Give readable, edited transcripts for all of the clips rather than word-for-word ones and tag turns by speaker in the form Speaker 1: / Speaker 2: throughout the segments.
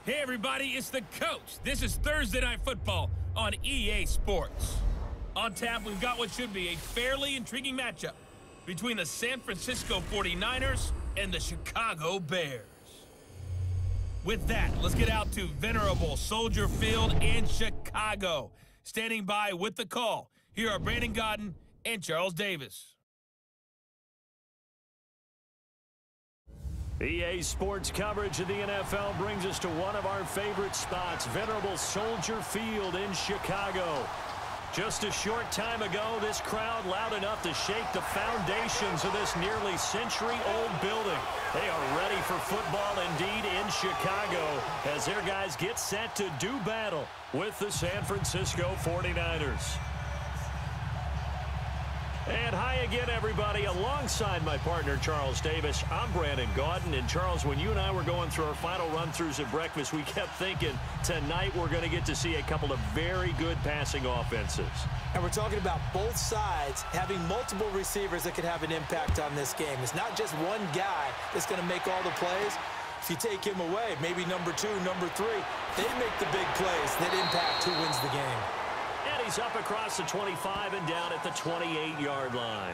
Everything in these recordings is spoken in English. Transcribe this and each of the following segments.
Speaker 1: Hey everybody, it's the coach. This is Thursday Night Football on EA Sports. On tap, we've got what should be a fairly intriguing matchup between the San Francisco 49ers and the Chicago Bears. With that, let's get out to venerable Soldier Field in Chicago. Standing by with the call, here are Brandon Godden and Charles Davis.
Speaker 2: EA Sports coverage of the NFL brings us to one of our favorite spots, venerable Soldier Field in Chicago. Just a short time ago, this crowd loud enough to shake the foundations of this nearly century-old building. They are ready for football indeed in Chicago as their guys get set to do battle with the San Francisco 49ers. And hi again, everybody. Alongside my partner, Charles Davis, I'm Brandon Godden. And Charles, when you and I were going through our final run-throughs at breakfast, we kept thinking tonight we're going to get to see a couple of very good passing offenses.
Speaker 3: And we're talking about both sides having multiple receivers that could have an impact on this game. It's not just one guy that's going to make all the plays. If you take him away, maybe number 2, number 3, they make the big plays that impact who wins the game.
Speaker 2: And he's up across the 25 and down at the 28-yard line.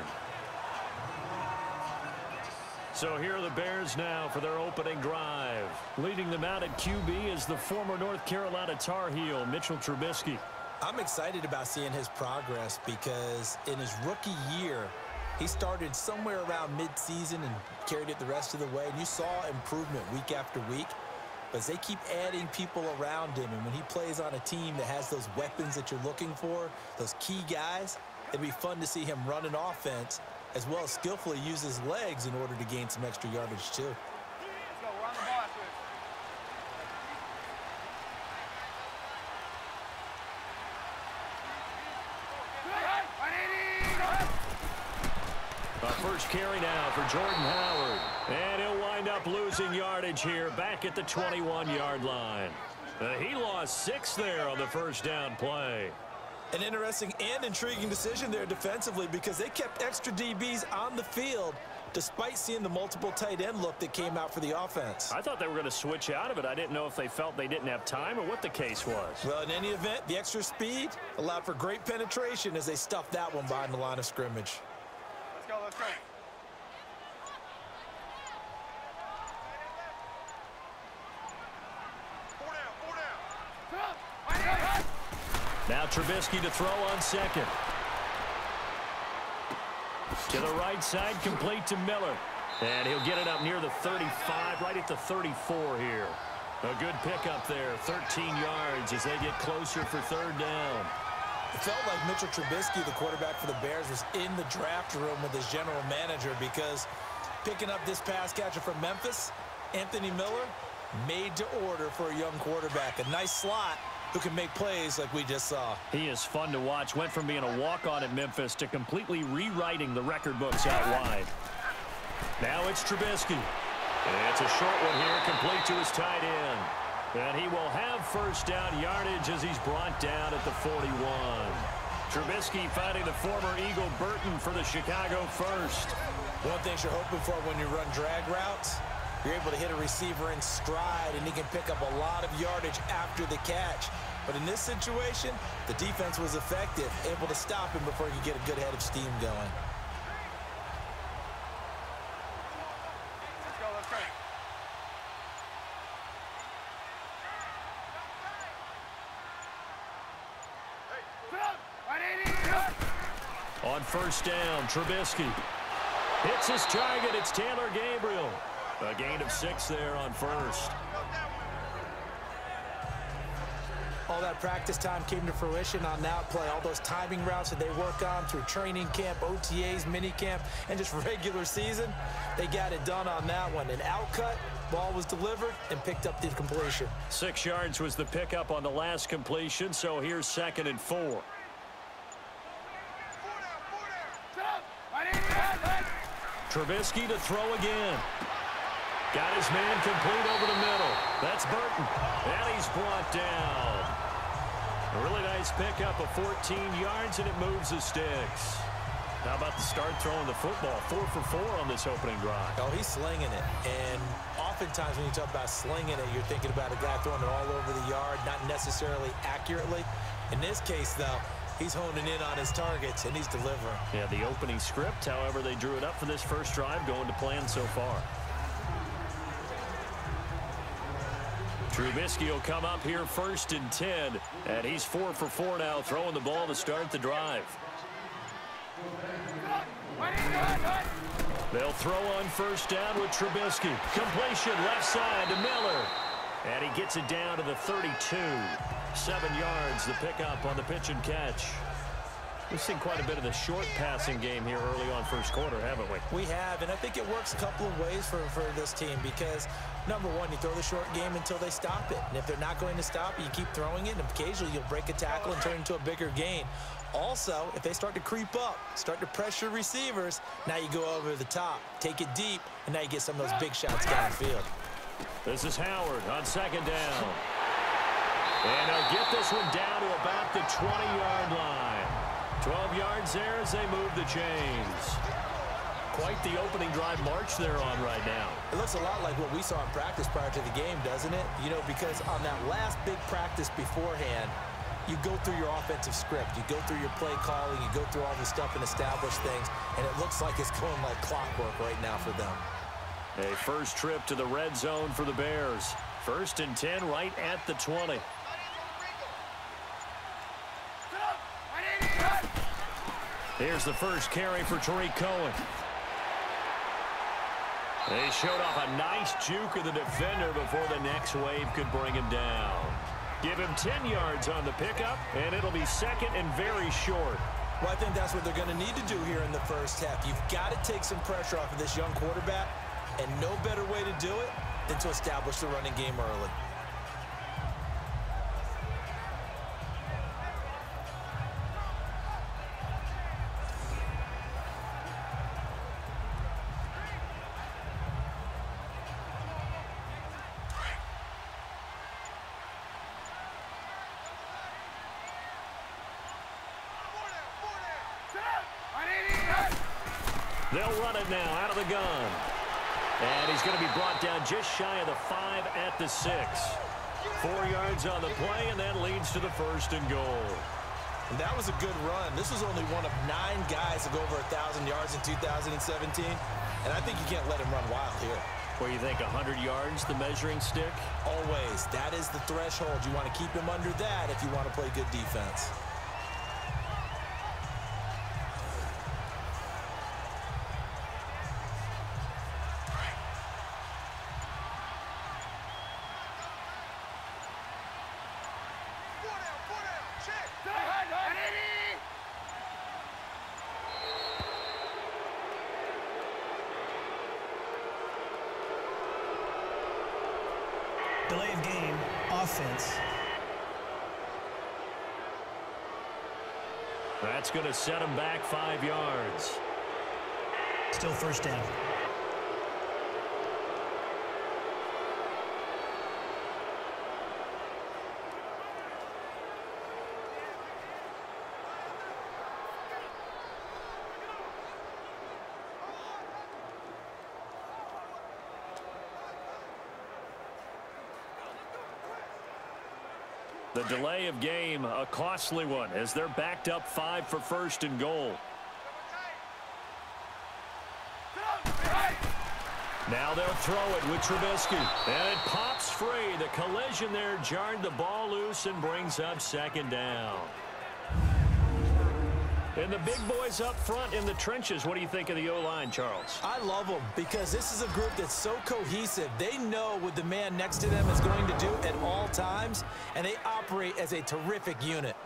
Speaker 2: So here are the Bears now for their opening drive. Leading them out at QB is the former North Carolina Tar Heel, Mitchell Trubisky.
Speaker 3: I'm excited about seeing his progress because in his rookie year, he started somewhere around mid-season and carried it the rest of the way. And you saw improvement week after week. But as they keep adding people around him, and when he plays on a team that has those weapons that you're looking for, those key guys, it'd be fun to see him run an offense as well as skillfully use his legs in order to gain some extra yardage too.
Speaker 4: Let's go, we're on the ball
Speaker 2: after it. First carry now for Jordan Howard. And he'll wind up losing yardage here back at the 21-yard line. He lost 6 there on the first down play.
Speaker 3: An interesting and intriguing decision there defensively because they kept extra DBs on the field despite seeing the multiple tight end look that came out for the offense.
Speaker 2: I thought they were going to switch out of it. I didn't know if they felt they didn't have time or what the case was.
Speaker 3: Well, in any event, the extra speed allowed for great penetration as they stuffed that one behind the line of scrimmage.
Speaker 4: Let's go, let's go.
Speaker 2: Now Trubisky to throw on second. To the right side, complete to Miller. And he'll get it up near the 35, right at the 34 here. A good pickup there, 13 yards as they get closer for third down.
Speaker 3: It felt like Mitchell Trubisky, the quarterback for the Bears, was in the draft room with his general manager because picking up this pass catcher from Memphis, Anthony Miller, made to order for a young quarterback. A nice slot who can make plays like we just saw.
Speaker 2: He is fun to watch. Went from being a walk-on at Memphis to completely rewriting the record books out wide. Now it's Trubisky. It's a short one here, complete to his tight end. And he will have first down yardage as he's brought down at the 41. Trubisky finding the former Eagle Burton for the Chicago first.
Speaker 3: One thing you're hoping for when you run drag routes, you're able to hit a receiver in stride, and he can pick up a lot of yardage after the catch. But in this situation, the defense was effective, able to stop him before he could get a good head of steam going.
Speaker 4: Let's go, let's go.
Speaker 2: On first down, Trubisky hits his target. It's Taylor Gabriel. A gain of 6 there on first.
Speaker 3: All that practice time came to fruition on that play. All those timing routes that they work on through training camp, OTAs, minicamp, and just regular season, they got it done on that one. An outcut, ball was delivered, and picked up the completion.
Speaker 2: 6 yards was the pickup on the last completion, so here's 2nd and 4. Trubisky to throw again. Got his man complete over the middle. That's Burton. And he's brought down. A really nice pickup of 14 yards, and it moves the sticks. How about the start throwing the football? 4 for 4 on this opening drive.
Speaker 3: Oh, he's slinging it. And oftentimes when you talk about slinging it, you're thinking about a guy throwing it all over the yard, not necessarily accurately. In this case, though, he's honing in on his targets, and he's delivering.
Speaker 2: Yeah, the opening script, however they drew it up for this first drive, going to plan so far. Trubisky will come up here 1st and 10, and he's 4 for 4 now, throwing the ball to start the drive. They'll throw on 1st down with Trubisky. Completion left side to Miller. And he gets it down to the 32. 7 yards, the pickup on the pitch and catch. We've seen quite a bit of the short passing game here early on first quarter, haven't we?
Speaker 3: We have, and I think it works a couple of ways for this team because, number one, you throw the short game until they stop it. And if they're not going to stop it, you keep throwing it, and occasionally you'll break a tackle and turn it into a bigger gain. Also, if they start to creep up, start to pressure receivers, now you go over the top, take it deep, and now you get some of those big shots downfield.
Speaker 2: This is Howard on 2nd down. And they'll get this one down to about the 20-yard line. 12 yards there as they move the chains. Quite the opening drive march they're on right now.
Speaker 3: It looks a lot like what we saw in practice prior to the game, doesn't it? You know, because on that last big practice beforehand, you go through your offensive script. You go through your play calling. You go through all the stuff and establish things. And it looks like it's going like clockwork right now for them.
Speaker 2: A first trip to the red zone for the Bears. 1st and 10 right at the 20. Here's the first carry for Tariq Cohen. They showed off a nice juke of the defender before the next wave could bring him down. Give him 10 yards on the pickup, and it'll be 2nd and very short.
Speaker 3: Well, I think that's what they're going to need to do here in the first half. You've got to take some pressure off of this young quarterback, and no better way to do it than to establish the running game early.
Speaker 2: They'll run it now out of the gun. And he's going to be brought down just shy of the 5 at the 6. 4 yards on the play, and that leads to the 1st and goal.
Speaker 3: And that was a good run. This was only one of 9 guys to go over 1,000 yards in 2017. And I think you can't let him run wild here.
Speaker 2: Where you think 100 yards, the measuring stick?
Speaker 3: Always. That is the threshold. You want to keep him under that if you want to play good defense.
Speaker 5: Delay of game, offense.
Speaker 2: That's going to set him back 5 yards.
Speaker 5: Still 1st down.
Speaker 2: The delay of game, a costly one, as they're backed up 5 for 1st and goal. Now they'll throw it with Trubisky. And it pops free. The collision there jarred the ball loose and brings up 2nd down. And the big boys up front in the trenches. What do you think of the O-line, Charles?
Speaker 3: I love them because this is a group that's so cohesive. They know what the man next to them is going to do at all times, and they operate as a terrific unit.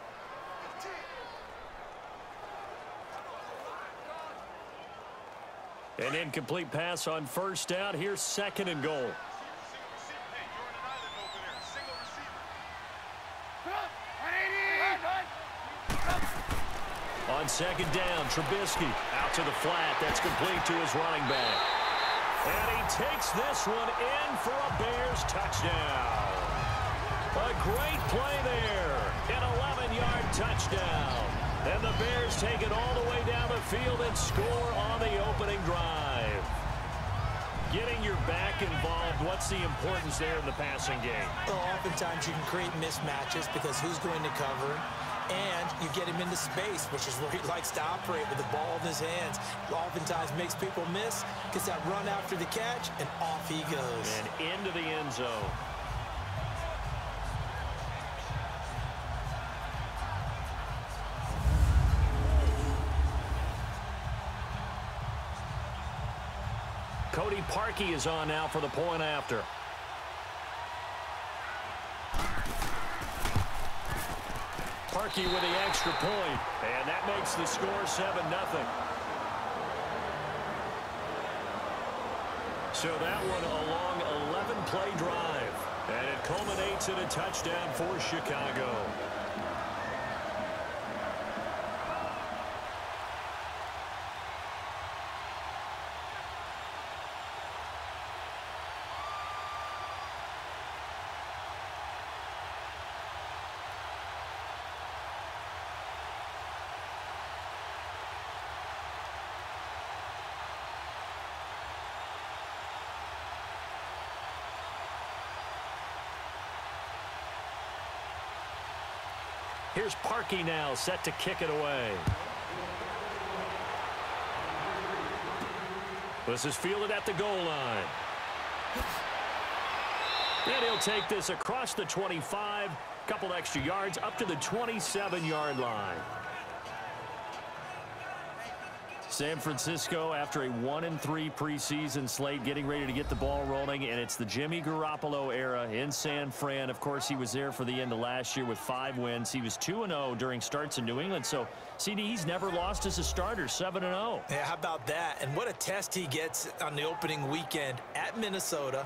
Speaker 2: An incomplete pass on 1st down. Here's 2nd and goal. On 2nd down, Trubisky out to the flat. That's complete to his running back. And he takes this one in for a Bears touchdown. A great play there. An 11-yard touchdown. And the Bears take it all the way down the field and score on the opening drive. getting your back involved, what's the importance there in the passing game?
Speaker 3: Well, oftentimes you can create mismatches because who's going to cover him? And you get him into space, which is where he likes to operate with the ball in his hands. Oftentimes makes people miss, gets that run after the catch, and off he goes.
Speaker 2: And into the end zone. Cody Parkey is on now for the point after. Parkey with the extra point, and that makes the score 7-0. So that one a long 11-play drive, and it culminates in a touchdown for Chicago. Here's Parkey now, set to kick it away. This is fielded at the goal line. And he'll take this across the 25, couple extra yards, up to the 27-yard line. San Francisco, after a 1-3 preseason slate, getting ready to get the ball rolling, and it's the Jimmy Garoppolo era in San Fran. Of course, he was there for the end of last year with 5 wins. He was 2-0 during starts in New England, so CD, he's never lost as a starter, 7-0.
Speaker 3: Yeah, how about that? And what a test he gets on the opening weekend at Minnesota,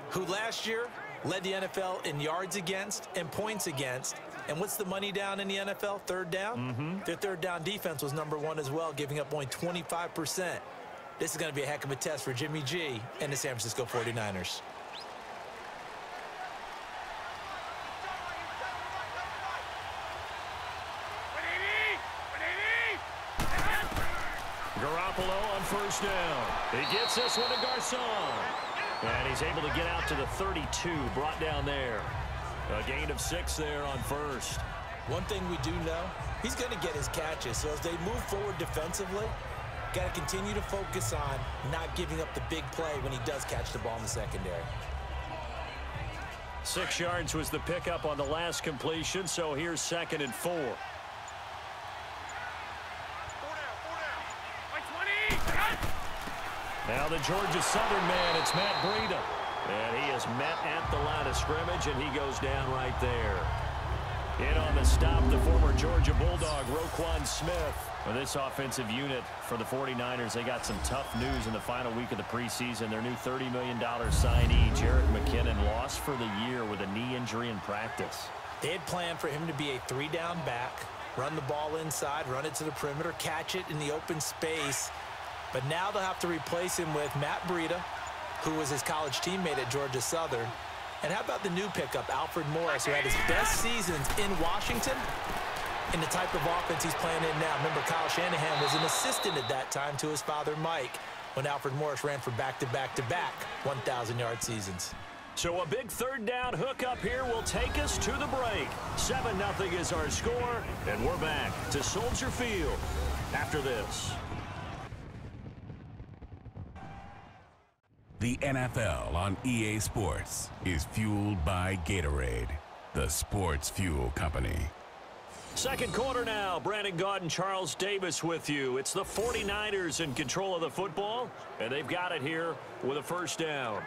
Speaker 3: who last year led the NFL in yards against and points against. And what's the money down in the NFL? Third down? Their third down defense was #1 as well, giving up only 25%. This is going to be a heck of a test for Jimmy G and the San Francisco 49ers.
Speaker 2: Garoppolo on first down. He gets this one to Garcon. And he's able to get out to the 32, brought down there. A gain of 6 there on first.
Speaker 3: One thing we do know, he's going to get his catches. So as they move forward defensively, got to continue to focus on not giving up the big play when he does catch the ball in the secondary.
Speaker 2: 6 yards was the pickup on the last completion, so here's 2nd and 4. Now the Georgia Southern man, it's Matt Breida. And he is met at the line of scrimmage, and he goes down right there. In on the stop, the former Georgia Bulldog, Roquan Smith. Well, this offensive unit for the 49ers, they got some tough news in the final week of the preseason. Their new $30 million signee, Jerick McKinnon, lost for the year with a knee injury in practice.
Speaker 3: They had planned for him to be a 3-down back, run the ball inside, run it to the perimeter, catch it in the open space. But now they'll have to replace him with Matt Breida, who was his college teammate at Georgia Southern. And how about the new pickup, Alfred Morris, who had his best seasons in Washington in the type of offense he's playing in now. Remember, Kyle Shanahan was an assistant at that time to his father, Mike, when Alfred Morris ran for back-to-back-to-back 1,000-yard seasons.
Speaker 2: So a big 3rd down hookup here will take us to the break. 7-0 is our score, and we're back to Soldier Field after this.
Speaker 6: The NFL on EA Sports is fueled by Gatorade, the sports fuel company.
Speaker 2: Second quarter now. Brandon Gaudin, Charles Davis with you. It's the 49ers in control of the football, and they've got it here with a 1st down.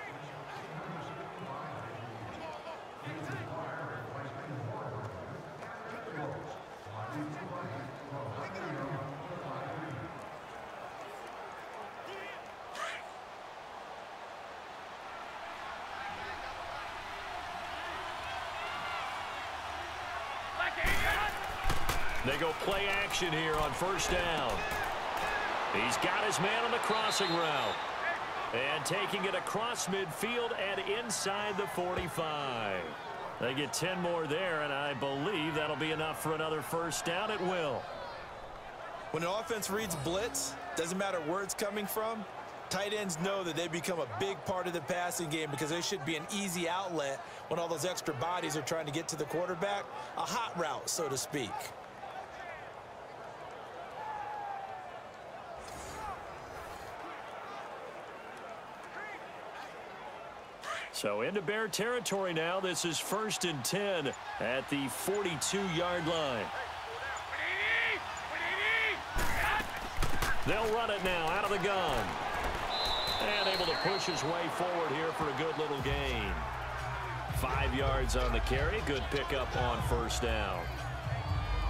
Speaker 2: They go play action here on 1st down. He's got his man on the crossing route. And taking it across midfield and inside the 45. They get 10 more there, and I believe that'll be enough for another 1st down. It will.
Speaker 3: When an offense reads blitz, doesn't matter where it's coming from, Tight ends know that they become a big part of the passing game because they should be an easy outlet when all those extra bodies are trying to get to the quarterback. A hot route, so to speak.
Speaker 2: So into Bear territory now. This is 1st and 10 at the 42-yard line. They'll run it now out of the gun. And able to push his way forward here for a good little gain. 5 yards on the carry. Good pickup on 1st down.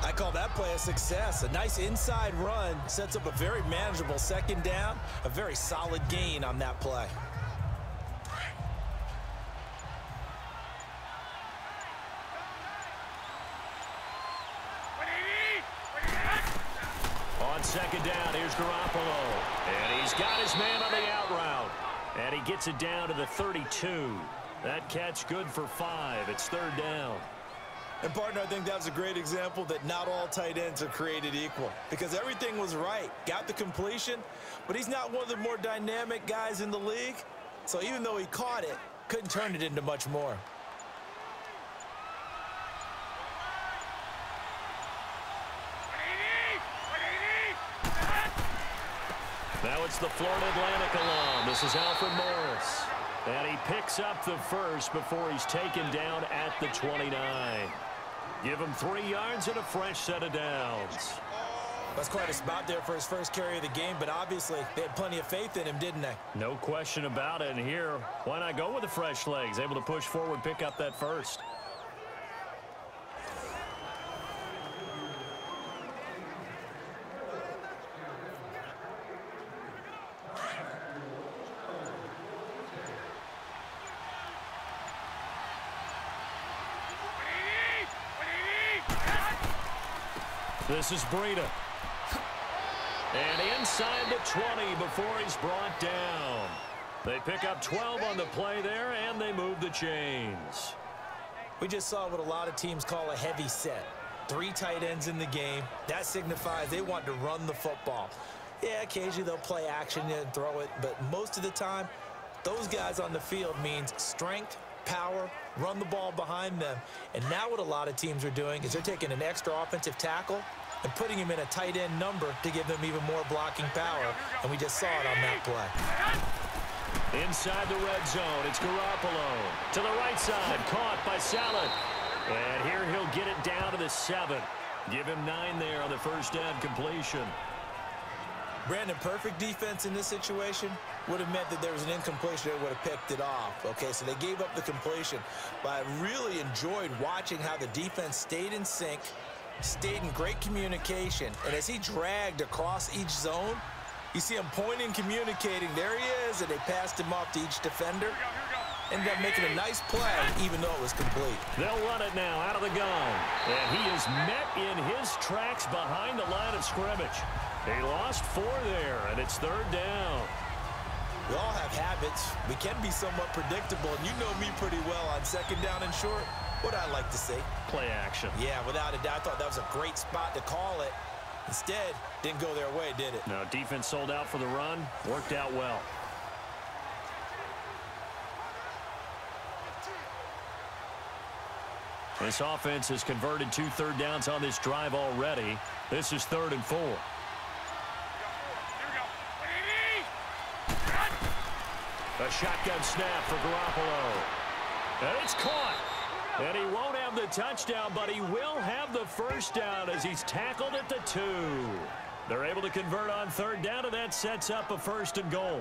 Speaker 3: I call that play a success. A nice inside run sets up a very manageable 2nd down. A very solid gain on that play.
Speaker 2: On 2nd down, here's Garoppolo. And he's got his man on the out route. And he gets it down to the 32. That catch good for 5. It's 3rd down.
Speaker 3: And, partner, I think that was a great example that not all tight ends are created equal because everything was right. Got the completion, but he's not one of the more dynamic guys in the league. So even though he caught it, couldn't turn it into much more.
Speaker 2: Now it's the Florida Atlantic alum. This is Alfred Morris. And he picks up the 1st before he's taken down at the 29. Give him 3 yards and a fresh set of downs.
Speaker 3: That's quite a spot there for his first carry of the game, but obviously they had plenty of faith in him, didn't they?
Speaker 2: No question about it. And here, why not go with the fresh legs? Able to push forward, pick up that 1st. This is Breida. And inside the 20 before he's brought down. They pick up 12 on the play there, and they move the chains.
Speaker 3: We just saw what a lot of teams call a heavy set. 3 tight ends in the game. That signifies they want to run the football. Yeah, occasionally they'll play action and throw it, but most of the time, those guys on the field means strength, power, run the ball behind them. And now what a lot of teams are doing is they're taking an extra offensive tackle and putting him in a tight end number to give them even more blocking power. And we just saw it on that play.
Speaker 2: Inside the red zone, it's Garoppolo. To the right side, caught by Salad. And here he'll get it down to the 7. Give him 9 there on the 1st down completion.
Speaker 3: Brandon, perfect defense in this situation would have meant that there was an incompletion that would have picked it off. Okay, so they gave up the completion. But I really enjoyed watching how the defense stayed in sync, stayed in great communication. And as he dragged across each zone, you see him pointing, communicating. There he is, and they passed him off to each defender. Ended up making a nice play, even though it was complete.
Speaker 2: They'll run it now out of the gun. And he is met in his tracks behind the line of scrimmage. He lost 4 there, and it's 3rd down.
Speaker 3: We all have habits. We can be somewhat predictable, and you know me pretty well on 2nd down and short. What I like to see.
Speaker 2: Play action.
Speaker 3: Yeah, without a doubt. I thought that was a great spot to call it. Instead, didn't go their way, did it?
Speaker 2: No, defense sold out for the run. Worked out well. This offense has converted 2 third downs on this drive already. This is 3rd and 4. A shotgun snap for Garoppolo. And it's caught. And he won't have the touchdown, but he will have the 1st down as he's tackled at the 2. They're able to convert on 3rd down, and that sets up a 1st and goal.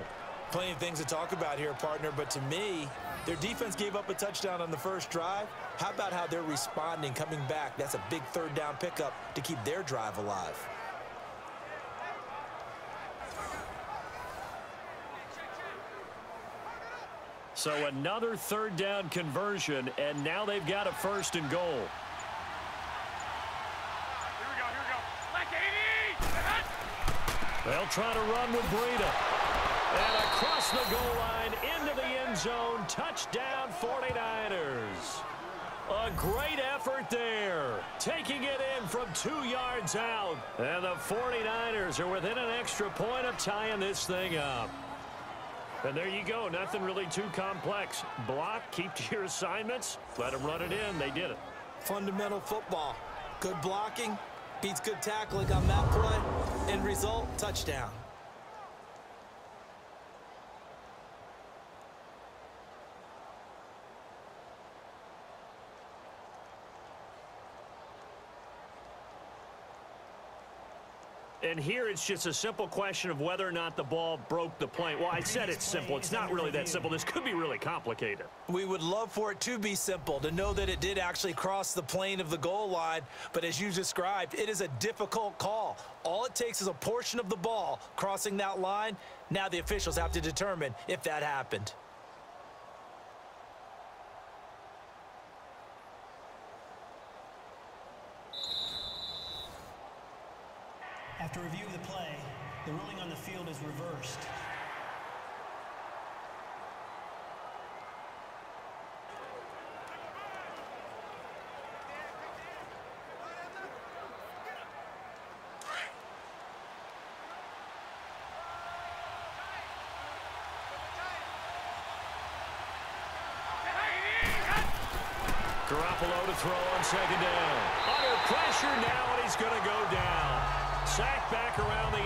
Speaker 3: Plenty of things to talk about here, partner, but to me, their defense gave up a touchdown on the first drive. How about how they're responding, coming back? That's a big 3rd down pickup to keep their drive alive.
Speaker 2: So another 3rd down conversion, and now they've got a 1st and goal.
Speaker 4: Here we go. Like 80!
Speaker 2: They'll try to run with Breida. And across the goal line, into the end zone, touchdown 49ers. A great effort there, taking it in from 2 yards out. And the 49ers are within an extra point of tying this thing up. And there you go. Nothing really too complex. Block, keep to your assignments, let them run it in. They did it.
Speaker 3: Fundamental football. Good blocking beats good tackling on that play. End result, touchdown.
Speaker 2: And here it's just a simple question of whether or not the ball broke the plane. Well, I said it's simple. It's not really that simple. This could be really complicated.
Speaker 3: We would love for it to be simple, to know that it did actually cross the plane of the goal line. But as you described, it is a difficult call. All it takes is a portion of the ball crossing that line. Now the officials have to determine if that happened.
Speaker 5: After review of the play, the ruling on the field is reversed.
Speaker 2: Garoppolo to throw on second down. Under pressure now, and he's going to go down. Sack back around the 8.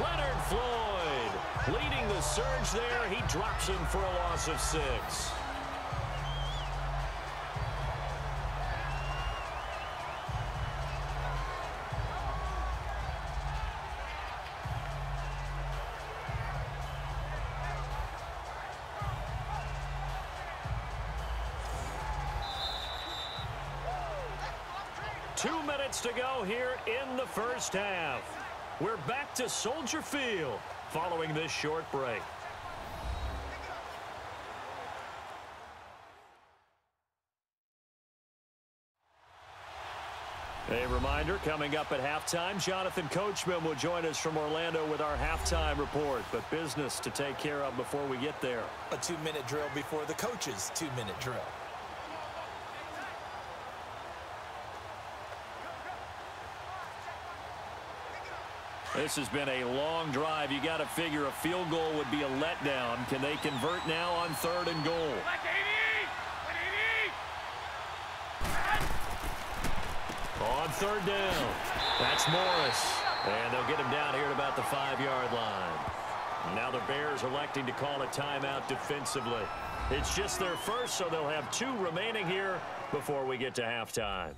Speaker 2: Leonard Floyd leading the surge there. He drops him for a loss of 6. To go here in the first half. We're back to Soldier Field following this short break. A reminder, coming up at halftime, Jonathan Coachman will join us from Orlando with our halftime report, but business to take care of before we get there.
Speaker 3: A 2-minute drill before the coach's 2-minute drill.
Speaker 2: This has been a long drive. You got to figure a field goal would be a letdown. Can they convert now on 3rd and goal? On 3rd down. That's Morris. And they'll get him down here at about the 5-yard line. Now the Bears electing to call a timeout defensively. It's just their first, so they'll have 2 remaining here before we get to halftime.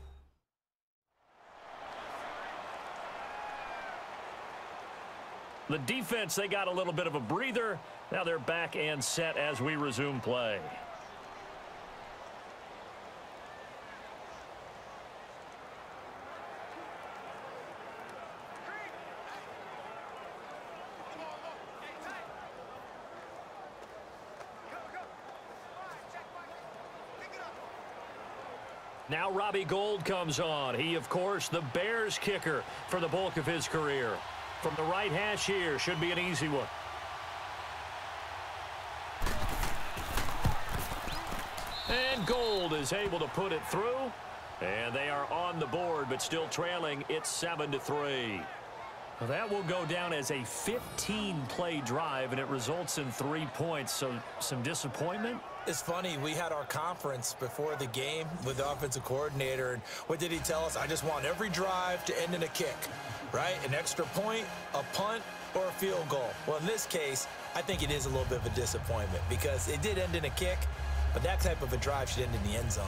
Speaker 2: The defense, they got a little bit of a breather. Now they're back and set as we resume play. Now Robbie Gould comes on. He, of course, the Bears kicker for the bulk of his career. From the right hash here, should be an easy one. And Gould is able to put it through. And they are on the board, but still trailing. It's 7-3. Well, that will go down as a 15-play drive, and it results in 3 points. So some disappointment.
Speaker 3: It's funny, we had our conference before the game with the offensive coordinator, and what did he tell us? I just want every drive to end in a kick, right? An extra point, a punt, or a field goal. Well, in this case, I think it is a little bit of a disappointment because it did end in a kick, but that type of a drive should end in the end zone.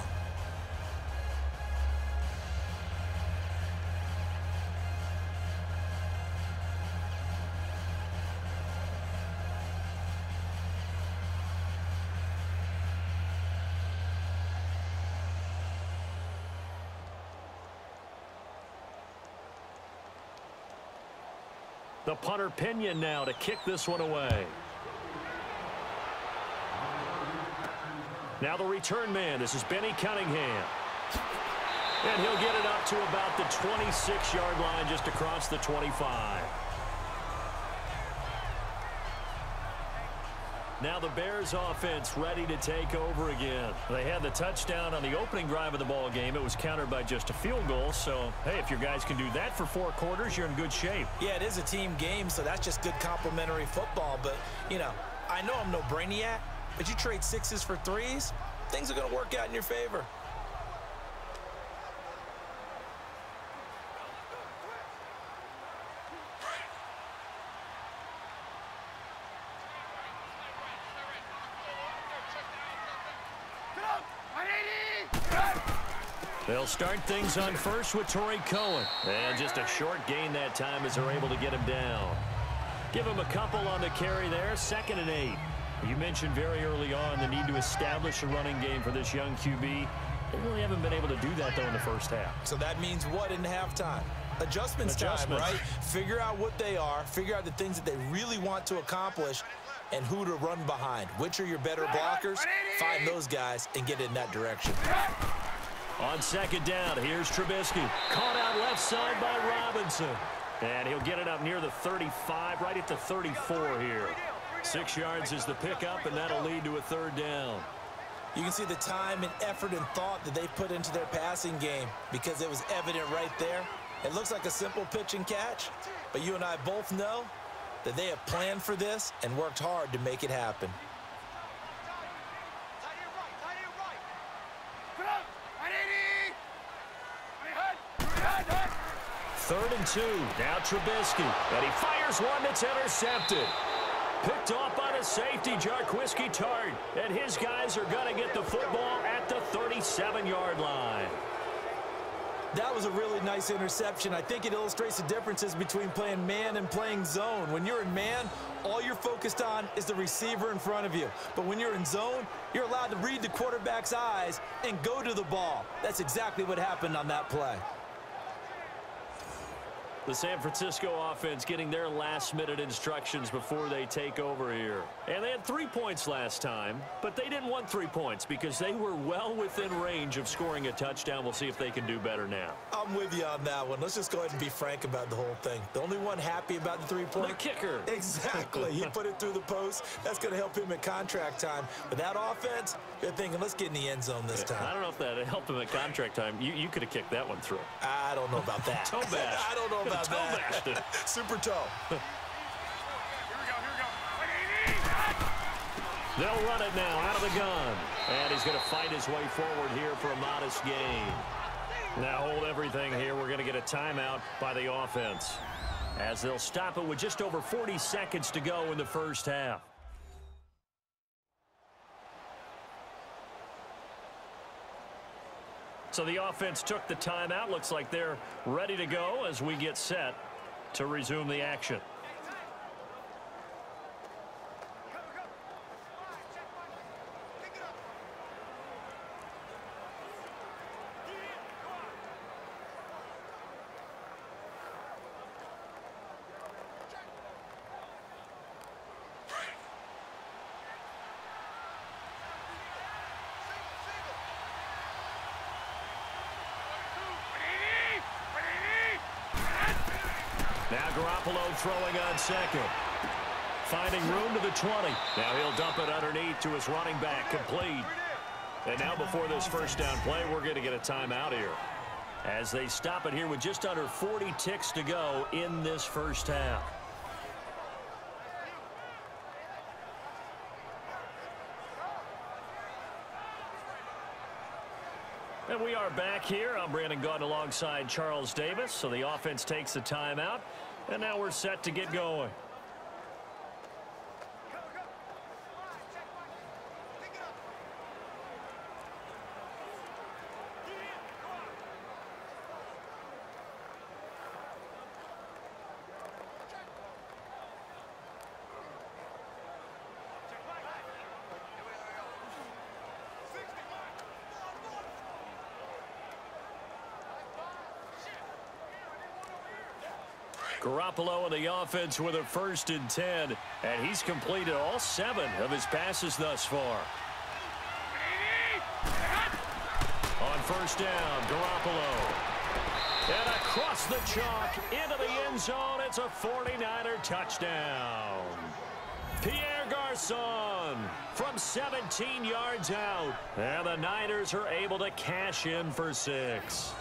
Speaker 2: The punter Pinion now to kick this one away. Now the return man. This is Benny Cunningham. And he'll get it up to about the 26-yard line, just across the 25. Now the Bears offense ready to take over again. They had the touchdown on the opening drive of the ball game. It was countered by just a field goal. So, hey, if your guys can do that for 4 quarters, you're in good shape.
Speaker 3: Yeah, it is a team game, so that's just good complimentary football. But, you know, I know I'm no brainiac, but you trade 6s for 3s, things are going to work out in your favor.
Speaker 2: They'll start things on first with Torrey Cohen. And just a short gain that time as they're able to get him down. Give him a couple on the carry there, 2nd and 8. You mentioned very early on the need to establish a running game for this young QB. They really haven't been able to do that, though, in the first half.
Speaker 3: So that means what in halftime? Adjustments time, right? Figure out what they are, figure out the things that they really want to accomplish, and who to run behind. Which are your better blockers? Find those guys and get in that direction.
Speaker 2: On 2nd down, here's Trubisky. Caught out left side by Robinson. And he'll get it up near the 35, right at the 34 here. 6 yards is the pickup, and that'll lead to a 3rd down.
Speaker 3: You can see the time and effort and thought that they put into their passing game because it was evident right there. It looks like a simple pitch and catch, but you and I both know that they have planned for this and worked hard to make it happen.
Speaker 2: 3rd and 2. Now Trubisky. And he fires one that's intercepted. Picked off by the safety, Jarquisky Tart. And his guys are going to get the football at the 37-yard line.
Speaker 3: That was a really nice interception. I think it illustrates the differences between playing man and playing zone. When you're in man, all you're focused on is the receiver in front of you. But when you're in zone, you're allowed to read the quarterback's eyes and go to the ball. That's exactly what happened on that play.
Speaker 2: The San Francisco offense getting their last-minute instructions before they take over here. And they had 3 points last time, but they didn't want 3 points because they were well within range of scoring a touchdown. We'll see if they can do better now.
Speaker 3: I'm with you on that one. Let's just go ahead and be frank about the whole thing. The only one happy about the 3-point?
Speaker 2: The kicker.
Speaker 3: Exactly. He put it through the post. That's going to help him at contract time. But that offense, they're thinking, let's get in the end zone this time.
Speaker 2: I don't know if that helped him at contract time. You could have kicked that one through.
Speaker 3: I don't know about that.
Speaker 2: Toe bash.
Speaker 3: I don't know about
Speaker 2: toe bashed it.
Speaker 3: Super toe.
Speaker 4: Here we go.
Speaker 2: They'll run it now out of the gun. And he's going to fight his way forward here for a modest gain. Now hold everything here. We're going to get a timeout by the offense, as they'll stop it with just over 40 seconds to go in the first half. So the offense took the timeout. Looks like they're ready to go as we get set to resume the action. Now Garoppolo throwing on 2nd. Finding room to the 20. Now he'll dump it underneath to his running back, complete. And now before this first down play, we're going to get a timeout here, as they stop it here with just under 40 ticks to go in this first half. And we are back here. I'm Brandon Gaudin alongside Charles Davis. So the offense takes a timeout, and now we're set to get going. Garoppolo in the offense with a 1st and 10, and he's completed all 7 of his passes thus far. On 1st down, Garoppolo. And across the chalk into the end zone, it's a 49er touchdown. Pierre Garçon from 17 yards out, and the Niners are able to cash in for 6.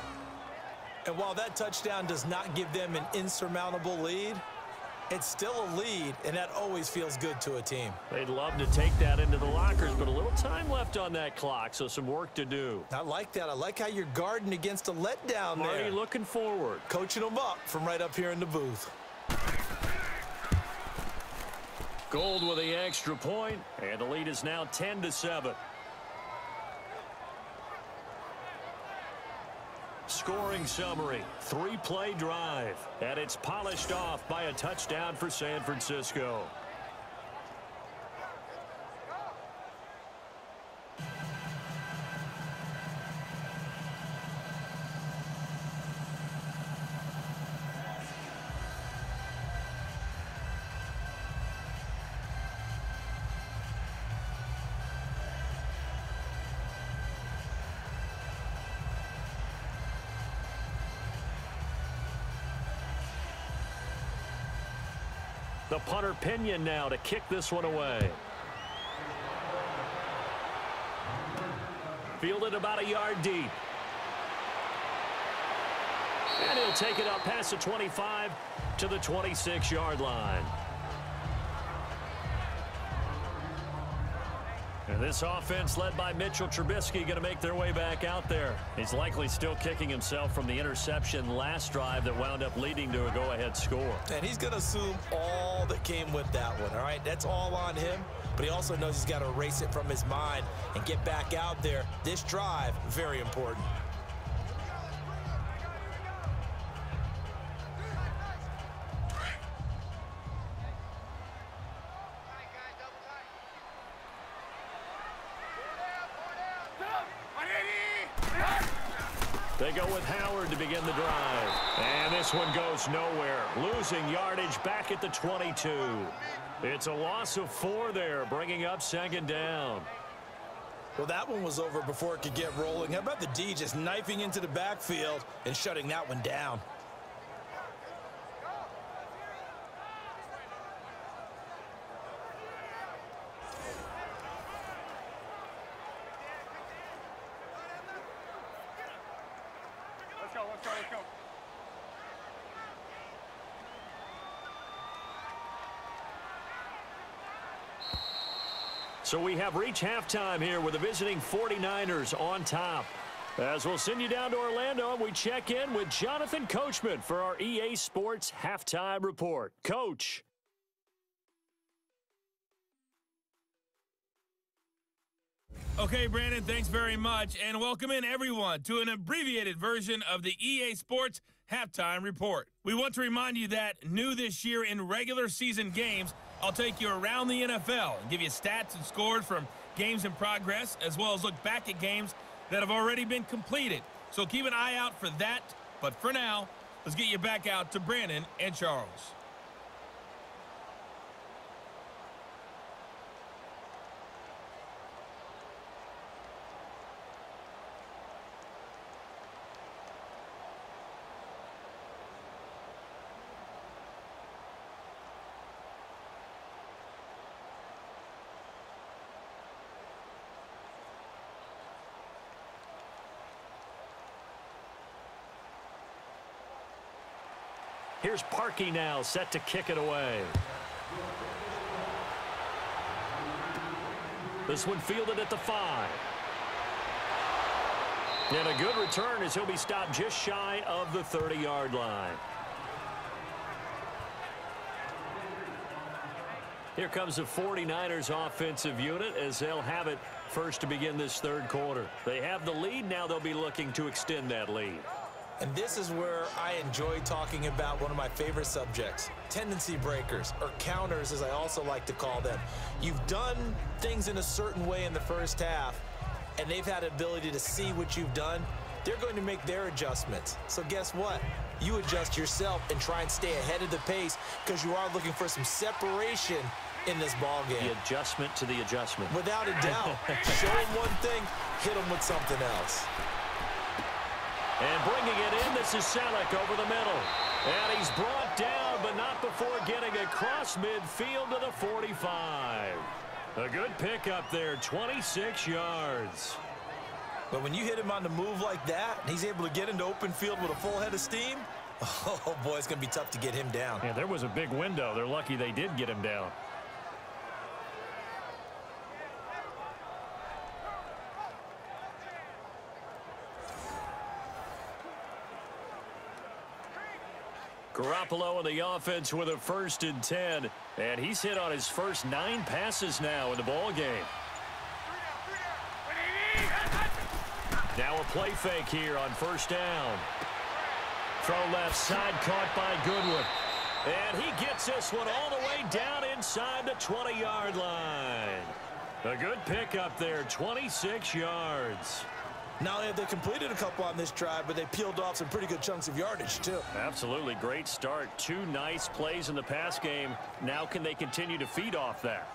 Speaker 3: And while that touchdown does not give them an insurmountable lead, It's still a lead, and that always feels good to a team.
Speaker 2: They'd love to take that into the lockers, but a little time left on that clock, so some work to do.
Speaker 3: I like that. I like how you're guarding against a letdown there.
Speaker 2: Marty looking forward.
Speaker 3: Coaching them up from right up here in the booth.
Speaker 2: Gold with the extra point, and the lead is now 10-7. Scoring summary, 3-play drive, and it's polished off by a touchdown for San Francisco. The punter Pinion now to kick this one away. Fielded about a yard deep. And he'll take it up past the 25 to the 26-yard line. And this offense led by Mitchell Trubisky going to make their way back out there. He's likely still kicking himself from the interception last drive that wound up leading to a go-ahead score.
Speaker 3: And he's going to assume all that came with that one, all right? That's all on him, but he also knows he's got to erase it from his mind and get back out there. This drive, very important.
Speaker 2: They go with Howard to begin the drive. And this one goes nowhere. Losing yardage back at the 22. It's a loss of 4 there, bringing up second down.
Speaker 3: Well, that one was over before it could get rolling. How about the D just knifing into the backfield and shutting that one down?
Speaker 4: Let's go.
Speaker 2: So we have reached halftime here with the visiting 49ers on top. As we'll send you down to Orlando, and we check in with Jonathan Coachman for our EA Sports Halftime Report. Coach.
Speaker 1: Okay, Brandon, thanks very much, and welcome in everyone to an abbreviated version of the EA Sports Halftime Report. We want to remind you that new this year in regular season games, I'll take you around the NFL and give you stats and scores from games in progress, as well as look back at games that have already been completed. So keep an eye out for that, but for now, let's get you back out to Brandon and Charles.
Speaker 2: Here's Parkey now, set to kick it away. This one fielded at the 5. And a good return as he'll be stopped just shy of the 30-yard line. Here comes the 49ers offensive unit as they'll have it first to begin this third quarter. They have the lead. Now they'll be looking to extend that lead.
Speaker 3: And this is where I enjoy talking about one of my favorite subjects, tendency breakers, or counters as I also like to call them. You've done things in a certain way in the first half, and they've had the ability to see what you've done. They're going to make their adjustments. So guess what? You adjust yourself and try and stay ahead of the pace because you are looking for some separation in this ball game.
Speaker 2: The adjustment to the adjustment.
Speaker 3: Without a doubt. Show them one thing, hit them with something else.
Speaker 2: And bringing it in, this is Selleck over the middle. And he's brought down, but not before getting across midfield to the 45. A good pickup there, 26 yards.
Speaker 3: But when you hit him on the move like that, and he's able to get into open field with a full head of steam, Oh, boy, it's going to be tough to get him down.
Speaker 2: Yeah, there was a big window. They're lucky they did get him down. Garoppolo in the offense with a 1st and 10. And he's hit on his first 9 passes now in the ball game. Now a play fake here on 1st down. Throw left side caught by Goodwin. And he gets this one all the way down inside the 20-yard line. A good pickup there, 26 yards.
Speaker 3: Not only have they completed a couple on this drive, but they peeled off some pretty good chunks of yardage, too.
Speaker 2: Absolutely great start. 2 nice plays in the pass game. Now can they continue to feed off that?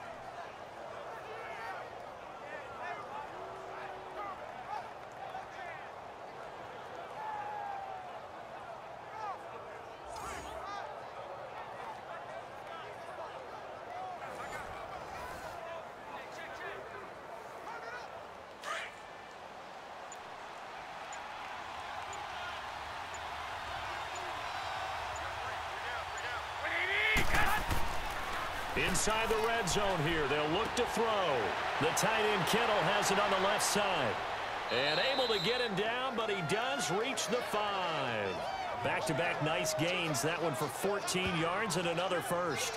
Speaker 2: Inside the red zone here, they'll look to throw. The tight end Kittle has it on the left side. And able to get him down, but he does reach the 5. Back-to-back nice gains, that one for 14 yards and another first.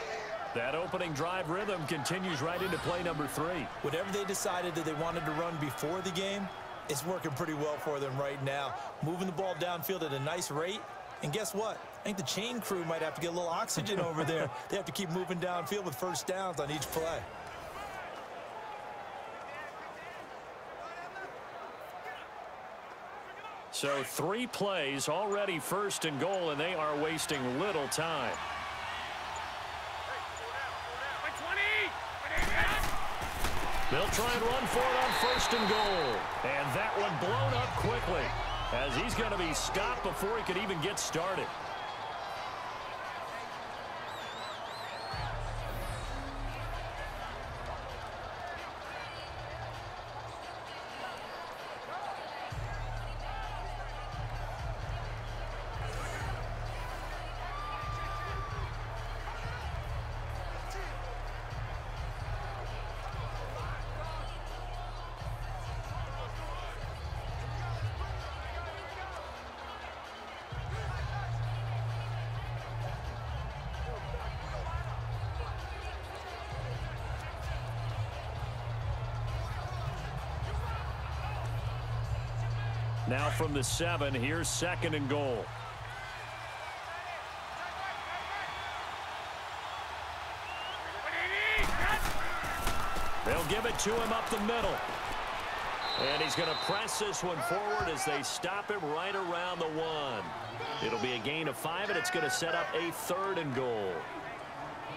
Speaker 2: That opening drive rhythm continues right into play number 3.
Speaker 3: Whatever they decided that they wanted to run before the game, it's working pretty well for them right now. Moving the ball downfield at a nice rate. And guess what? I think the chain crew might have to get a little oxygen over there. They have to keep moving downfield with 1st downs on each play.
Speaker 2: So 3 plays already 1st and goal, and they are wasting little time. They'll try and run for it on 1st and goal. And that one blown up quickly, as he's going to be stopped before he could even get started. Now from the 7, here's 2nd and goal. They'll give it to him up the middle. And he's going to press this one forward as they stop him right around the 1. It'll be a gain of 5, and it's going to set up a 3rd and goal.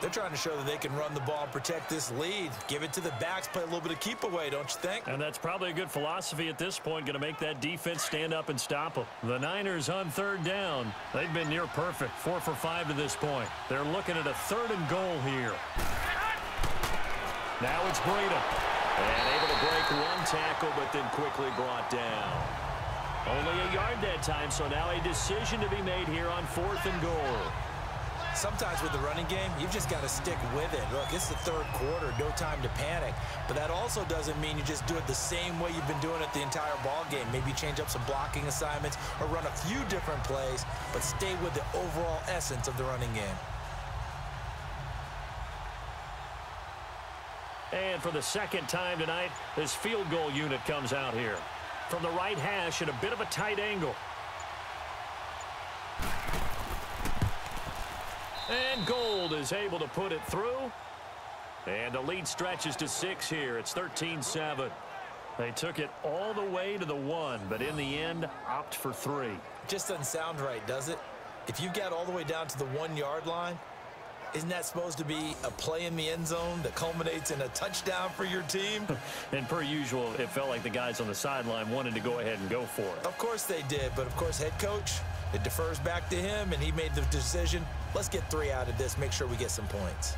Speaker 3: They're trying to show that they can run the ball and protect this lead. Give it to the backs, play a little bit of keep away, don't you think?
Speaker 2: And that's probably a good philosophy at this point, going to make that defense stand up and stop them. The Niners on 3rd down. They've been near perfect, 4 for 5 to this point. They're looking at a 3rd and goal here. Now it's Breida. And able to break 1 tackle, but then quickly brought down. Only a yard that time, so now a decision to be made here on 4th and goal.
Speaker 3: Sometimes with the running game, you've just got to stick with it. Look, it's the 3rd quarter, no time to panic. But that also doesn't mean you just do it the same way you've been doing it the entire ball game. Maybe change up some blocking assignments or run a few different plays, but stay with the overall essence of the running game.
Speaker 2: And for the 2nd time tonight, this field goal unit comes out here. From the right hash at a bit of a tight angle. And Gold is able to put it through. And the lead stretches to 6 here. It's 13-7. They took it all the way to the 1, but in the end, opt for 3.
Speaker 3: Just doesn't sound right, does it? If you get all the way down to the 1-yard line, isn't that supposed to be a play in the end zone that culminates in a touchdown for your team?
Speaker 2: And per usual, it felt like the guys on the sideline wanted to go ahead and go for it.
Speaker 3: Of course they did, but of course head coach, it defers back to him, and he made the decision. Let's get 3 out of this, make sure we get some points.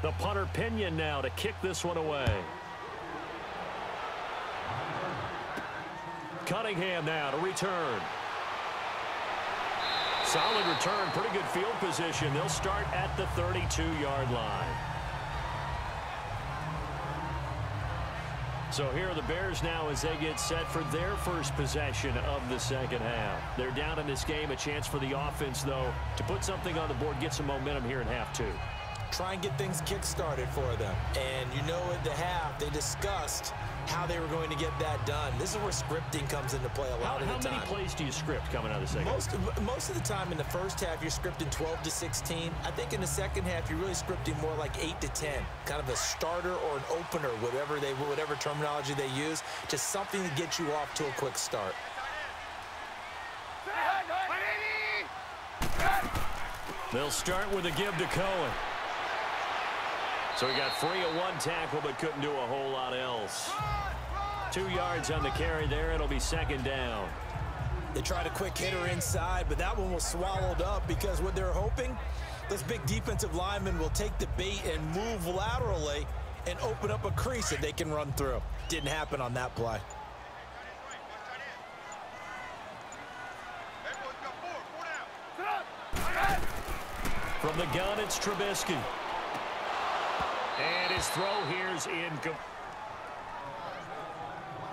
Speaker 2: The punter Pinion now to kick this one away. Cunningham now to return. Solid return, pretty good field position. They'll start at the 32-yard line. So here are the Bears now as they get set for their first possession of the second half. They're down in this game. A chance for the offense, though, to put something on the board, get some momentum here in half two.
Speaker 3: Try and get things kick-started for them. And you know at the half, they discussed how they were going to get that done. This is where scripting comes into play a lot of the time.
Speaker 2: How many plays do you script coming out of the second half?
Speaker 3: Most of the time in the first half, you're scripting 12 to 16. I think in the second half, you're really scripting more like 8 to 10. Kind of a starter or an opener, whatever terminology they use. Just something to get you off to a quick start.
Speaker 2: They'll start with a give to Cohen. So he got free of one tackle but couldn't do a whole lot else. 2 yards on the carry there. It'll be second down.
Speaker 3: They tried a quick hitter inside, but that one was swallowed up because what they're hoping, this big defensive lineman will take the bait and move laterally and open up a crease that they can run through. Didn't happen on that play.
Speaker 2: From the gun, it's Trubisky. And his throw here's incomplete.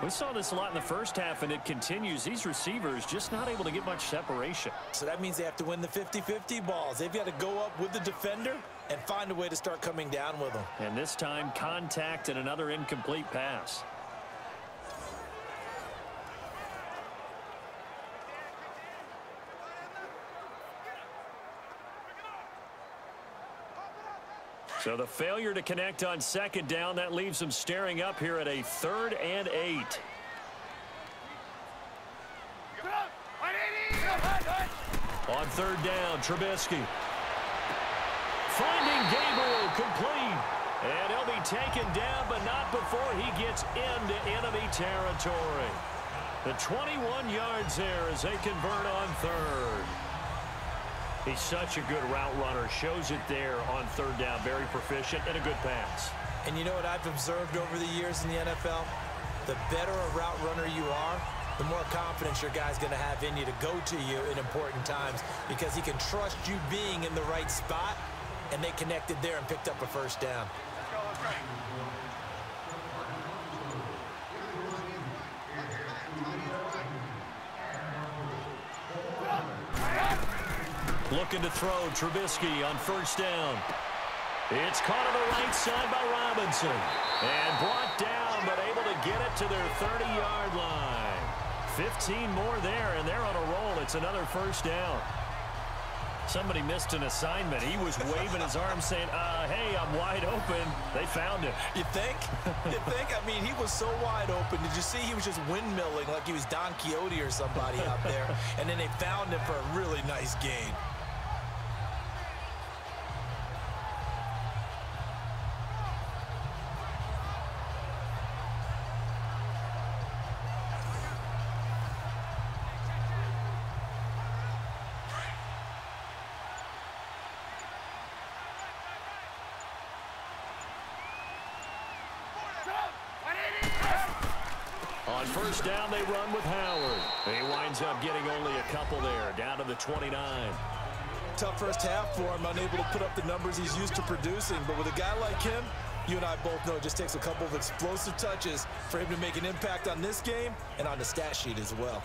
Speaker 2: We saw this a lot in the first half, and it continues. These receivers just not able to get much separation.
Speaker 3: So that means they have to win the 50-50 balls. They've got to go up with the defender and find a way to start coming down with them.
Speaker 2: And this time, contact and another incomplete pass. So the failure to connect on second down, that leaves them staring up here at a 3rd and 8. On 3rd down, Trubisky. Finding Gabriel, complete. And he'll be taken down, but not before he gets into enemy territory. The 21 yards there as they convert on 3rd. He's such a good route runner. Shows it there on 3rd down. Very proficient and a good pass.
Speaker 3: And you know what I've observed over the years in the NFL? The better a route runner you are, the more confidence your guy's going to have in you to go to you in important times because he can trust you being in the right spot, and they connected there and picked up a first down.
Speaker 2: Looking to throw, Trubisky on 1st down. It's caught on the right side by Robinson. And brought down, but able to get it to their 30-yard line. 15 more there, and they're on a roll. It's another 1st down. Somebody missed an assignment. He was waving his arm saying, hey, I'm wide open. They found him.
Speaker 3: You think? You think? I mean, he was so wide open. Did you see he was just windmilling like he was Don Quixote or somebody out there? And then they found him for a really nice gain.
Speaker 2: On 1st down, they run with Howard. He winds up getting only a couple there, down to the 29.
Speaker 3: Tough first half for him, unable to put up the numbers he's used to producing. But with a guy like him, you and I both know it just takes a couple of explosive touches for him to make an impact on this game and on the stat sheet as well.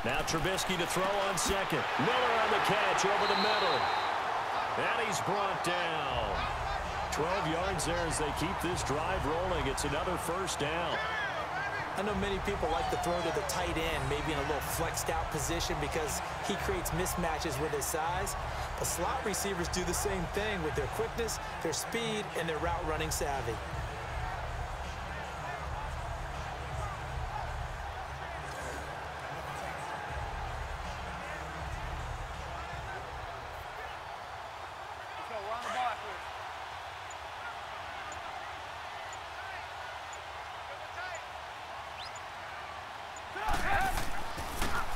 Speaker 2: Now Trubisky to throw on 2nd. Miller on the catch over the middle. And he's brought down. 12 yards there as they keep this drive rolling. It's another 1st down.
Speaker 3: I know many people like to throw to the tight end, maybe in a little flexed out position because he creates mismatches with his size. But slot receivers do the same thing with their quickness, their speed, and their route running savvy.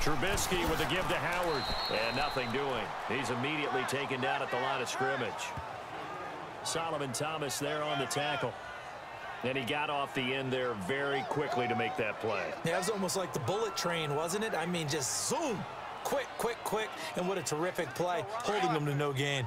Speaker 2: Trubisky with a give to Howard. And nothing doing. He's immediately taken down at the line of scrimmage. Solomon Thomas there on the tackle. And he got off the end there very quickly to make that play.
Speaker 3: Yeah, it was almost like the bullet train, wasn't it? I mean, just zoom. Quick, quick, quick. And what a terrific play, holding them to no gain.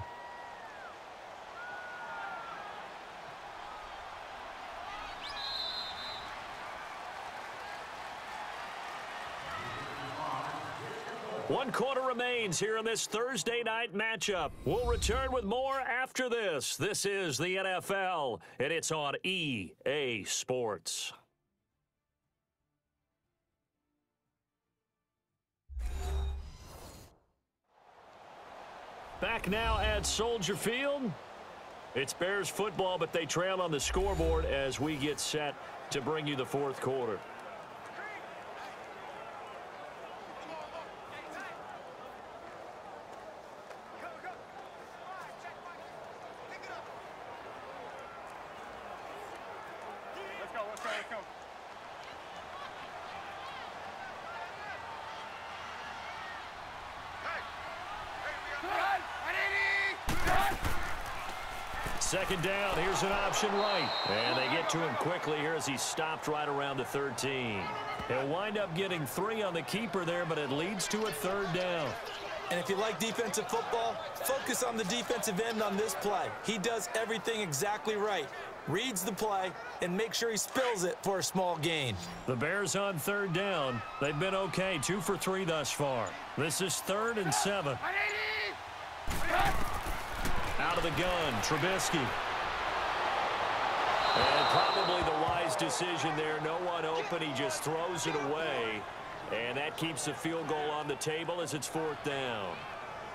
Speaker 2: One quarter remains here in this Thursday night matchup. We'll return with more after this. This is the NFL, and it's on EA Sports. Back now at Soldier Field. It's Bears football, but they trail on the scoreboard as we get set to bring you the fourth quarter. Second down, here's an option right. And they get to him quickly here as he stopped right around the 13. He'll wind up getting 3 on the keeper there, but it leads to a third down.
Speaker 3: And if you like defensive football, focus on the defensive end on this play. He does everything exactly right. Reads the play and makes sure he spills it for a small gain.
Speaker 2: The Bears on third down. They've been okay, 2 for 3 thus far. This is 3rd and 7. Out of the gun, Trubisky. And probably the wise decision there. No one open. He just throws it away. And that keeps the field goal on the table as it's 4th down.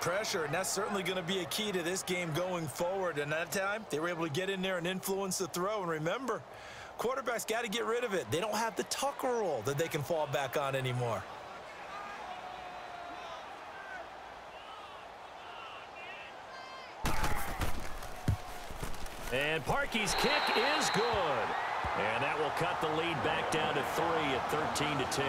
Speaker 3: Pressure, and that's certainly going to be a key to this game going forward. And that time, they were able to get in there and influence the throw. And remember, quarterbacks got to get rid of it. They don't have the Tucker rule that they can fall back on anymore.
Speaker 2: And Parkey's kick is good. And that will cut the lead back down to 3 at 13-10.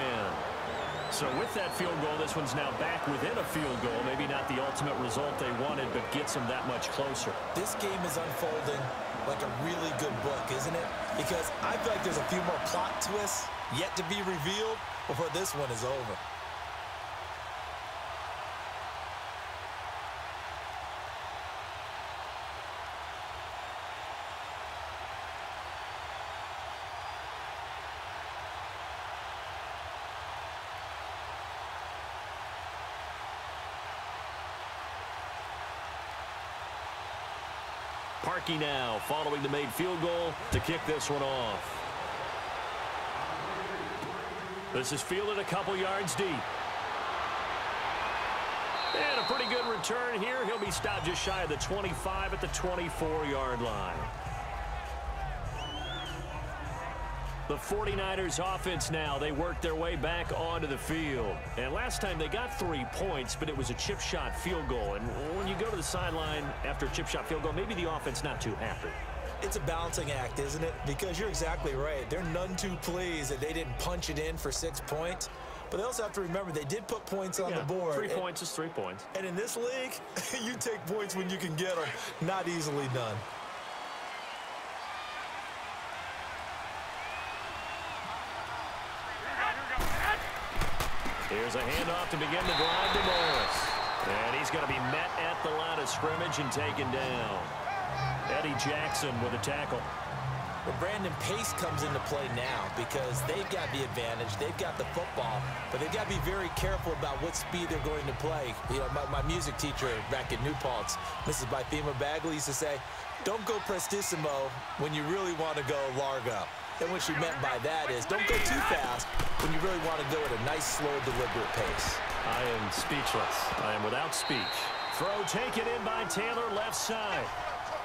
Speaker 2: So with that field goal, this one's now back within a field goal. Maybe not the ultimate result they wanted, but gets them that much closer.
Speaker 3: This game is unfolding like a really good book, isn't it? Because I feel like there's a few more plot twists yet to be revealed before this one is over.
Speaker 2: Parkey now following the made field goal to kick this one off. This is fielded a couple yards deep. And a pretty good return here. He'll be stopped just shy of the 25 at the 24-yard line. The 49ers offense now, they work their way back onto the field. And last time they got 3 points, but it was a chip shot field goal. And when you go to the sideline after a chip shot field goal, maybe the offense not too happy.
Speaker 3: It's a balancing act, isn't it? Because you're exactly right. They're none too pleased that they didn't punch it in for 6 points. But they also have to remember they did put points on the board.
Speaker 2: 3 points is 3 points.
Speaker 3: And in this league, you take points when you can get them. Not easily done.
Speaker 2: Here's a handoff to begin the drive to Morris. And he's going to be met at the line of scrimmage and taken down. Eddie Jackson with a tackle.
Speaker 3: Well, Brandon, pace comes into play now because they've got the advantage. They've got the football, but they've got to be very careful about what speed they're going to play. You know, my music teacher back at New Paltz, Mrs. Bythema Bagley, used to say, don't go prestissimo when you really want to go largo. And what she meant by that is don't go too fast when you really want to go at a nice, slow, deliberate pace.
Speaker 2: I am speechless. I am without speech. Throw taken in by Taylor, left side.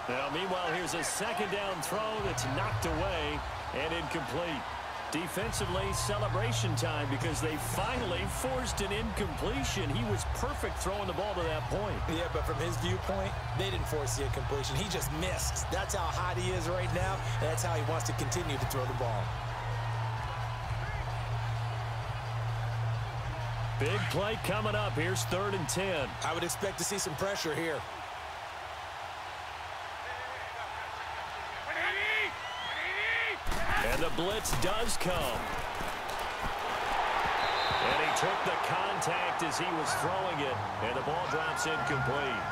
Speaker 2: Now, meanwhile, here's a second down throw that's knocked away and incomplete. Defensively, celebration time because they finally forced an incompletion. He was perfect throwing the ball to that point.
Speaker 3: Yeah, but from his viewpoint, they didn't force the incompletion. He just missed. That's how hot he is right now, and that's how he wants to continue to throw the ball.
Speaker 2: Big play coming up. Here's 3rd and 10.
Speaker 3: I would expect to see some pressure here.
Speaker 2: And the blitz does come. And he took the contact as he was throwing it, and the ball drops incomplete.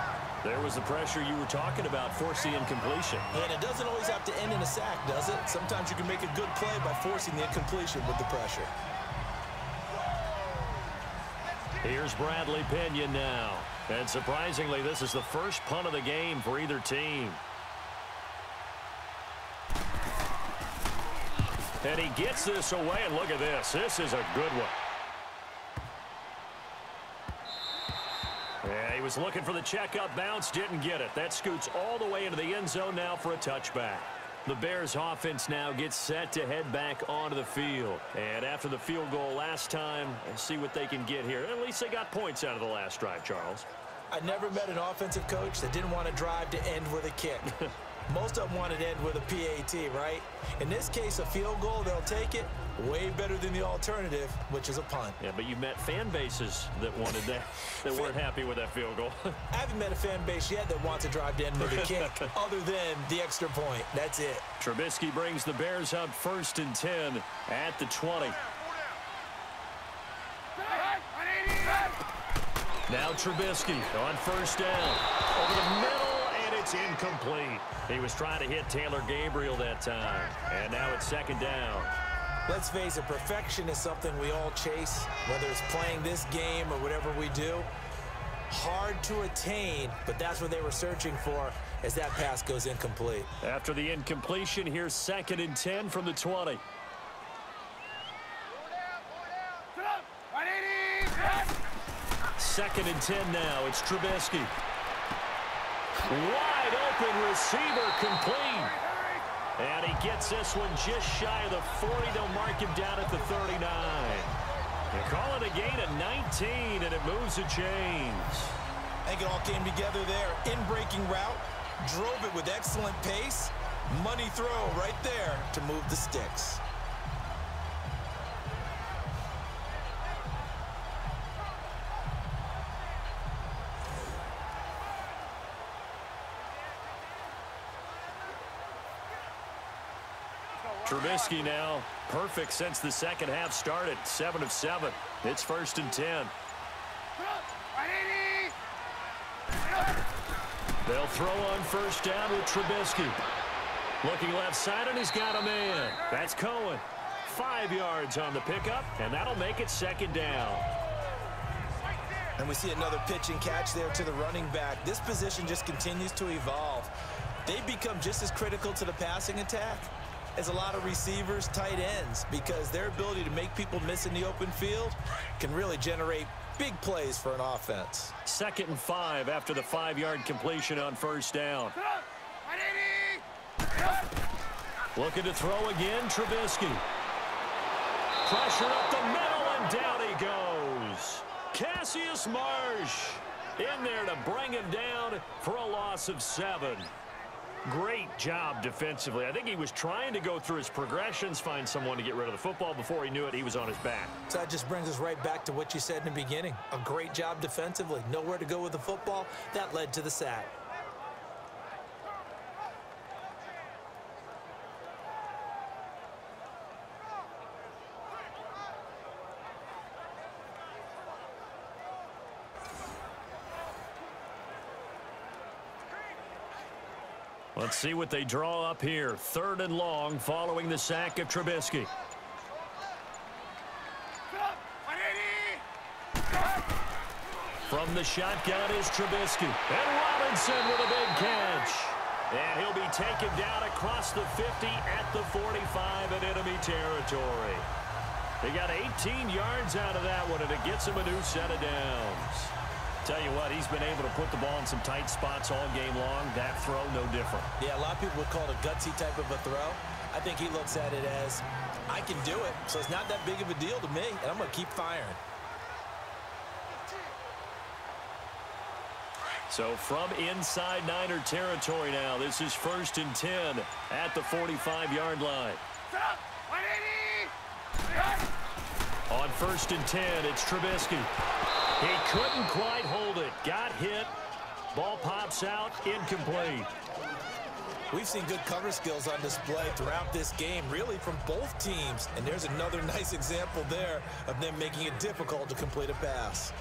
Speaker 2: There was the pressure you were talking about, forcing incompletion.
Speaker 3: And it doesn't always have to end in a sack, does it? Sometimes you can make a good play by forcing the incompletion with the pressure.
Speaker 2: Here's Bradley Pinion now. And surprisingly, this is the first punt of the game for either team. And he gets this away, and look at this. This is a good one. Yeah, he was looking for the checkup bounce, didn't get it. That scoots all the way into the end zone now for a touchback. The Bears offense now gets set to head back onto the field. And after the field goal last time, see what they can get here. At least they got points out of the last drive, Charles.
Speaker 3: I never met an offensive coach that didn't want to drive to end with a kick. Most of them wanted to end with a PAT, right? In this case, a field goal, they'll take it. Way better than the alternative, which is a punt.
Speaker 2: Yeah, but you met fan bases that wanted that, that weren't happy with that field goal.
Speaker 3: I haven't met a fan base yet that wants to drive to end with a kick, other than the extra point. That's it.
Speaker 2: Trubisky brings the Bears up 1st and 10 at the 20. Now Trubisky on 1st down. Over the middle, and it's incomplete. He was trying to hit Taylor Gabriel that time. And now it's 2nd down.
Speaker 3: Let's face it, perfection is something we all chase, whether it's playing this game or whatever we do. Hard to attain, but that's what they were searching for as that pass goes incomplete.
Speaker 2: After the incompletion, here's 2nd and 10 from the 20. Second and 10 now. It's Trubisky. Wide open receiver, complete. And he gets this one just shy of the 40. They'll mark him down at the 39. They call it a gain of 19, and it moves the chains.
Speaker 3: I think it all came together there. In-breaking route, drove it with excellent pace. Money throw right there to move the sticks.
Speaker 2: Trubisky now perfect since the second half started. 7 of 7. It's 1st and 10. They'll throw on 1st down with Trubisky. Looking left side, and he's got a man. That's Cohen. 5 yards on the pickup, and that'll make it 2nd down.
Speaker 3: And we see another pitch and catch there to the running back. This position just continues to evolve. They become just as critical to the passing attack as a lot of receivers, tight ends, because their ability to make people miss in the open field can really generate big plays for an offense.
Speaker 2: 2nd and 5 after the 5-yard completion on 1st down. Looking to throw again, Trubisky. Pressure up the middle, and down he goes. Cassius Marsh in there to bring him down for a loss of 7. Great job defensively. I think he was trying to go through his progressions, find someone to get rid of the football. Before he knew it, he was on his back.
Speaker 3: So that just brings us right back to what you said in the beginning. A great job defensively. Nowhere to go with the football. That led to the sack.
Speaker 2: Let's see what they draw up here. 3rd and long following the sack of Trubisky. From the shotgun is Trubisky. And Robinson with a big catch. And he'll be taken down across the 50 at the 45 in enemy territory. They got 18 yards out of that one, and it gets him a new set of downs. Tell you what, he's been able to put the ball in some tight spots all game long. That throw, no different.
Speaker 3: Yeah, a lot of people would call it a gutsy type of a throw. I think he looks at it as, I can do it, so it's not that big of a deal to me, and I'm going to keep firing.
Speaker 2: So from inside Niner territory now, this is 1st and 10 at the 45-yard line. On On 1st and 10, it's Trubisky. He couldn't quite hold it. Got hit. Ball pops out. Incomplete.
Speaker 3: We've seen good cover skills on display throughout this game, really from both teams. And there's another nice example there of them making it difficult to complete a pass.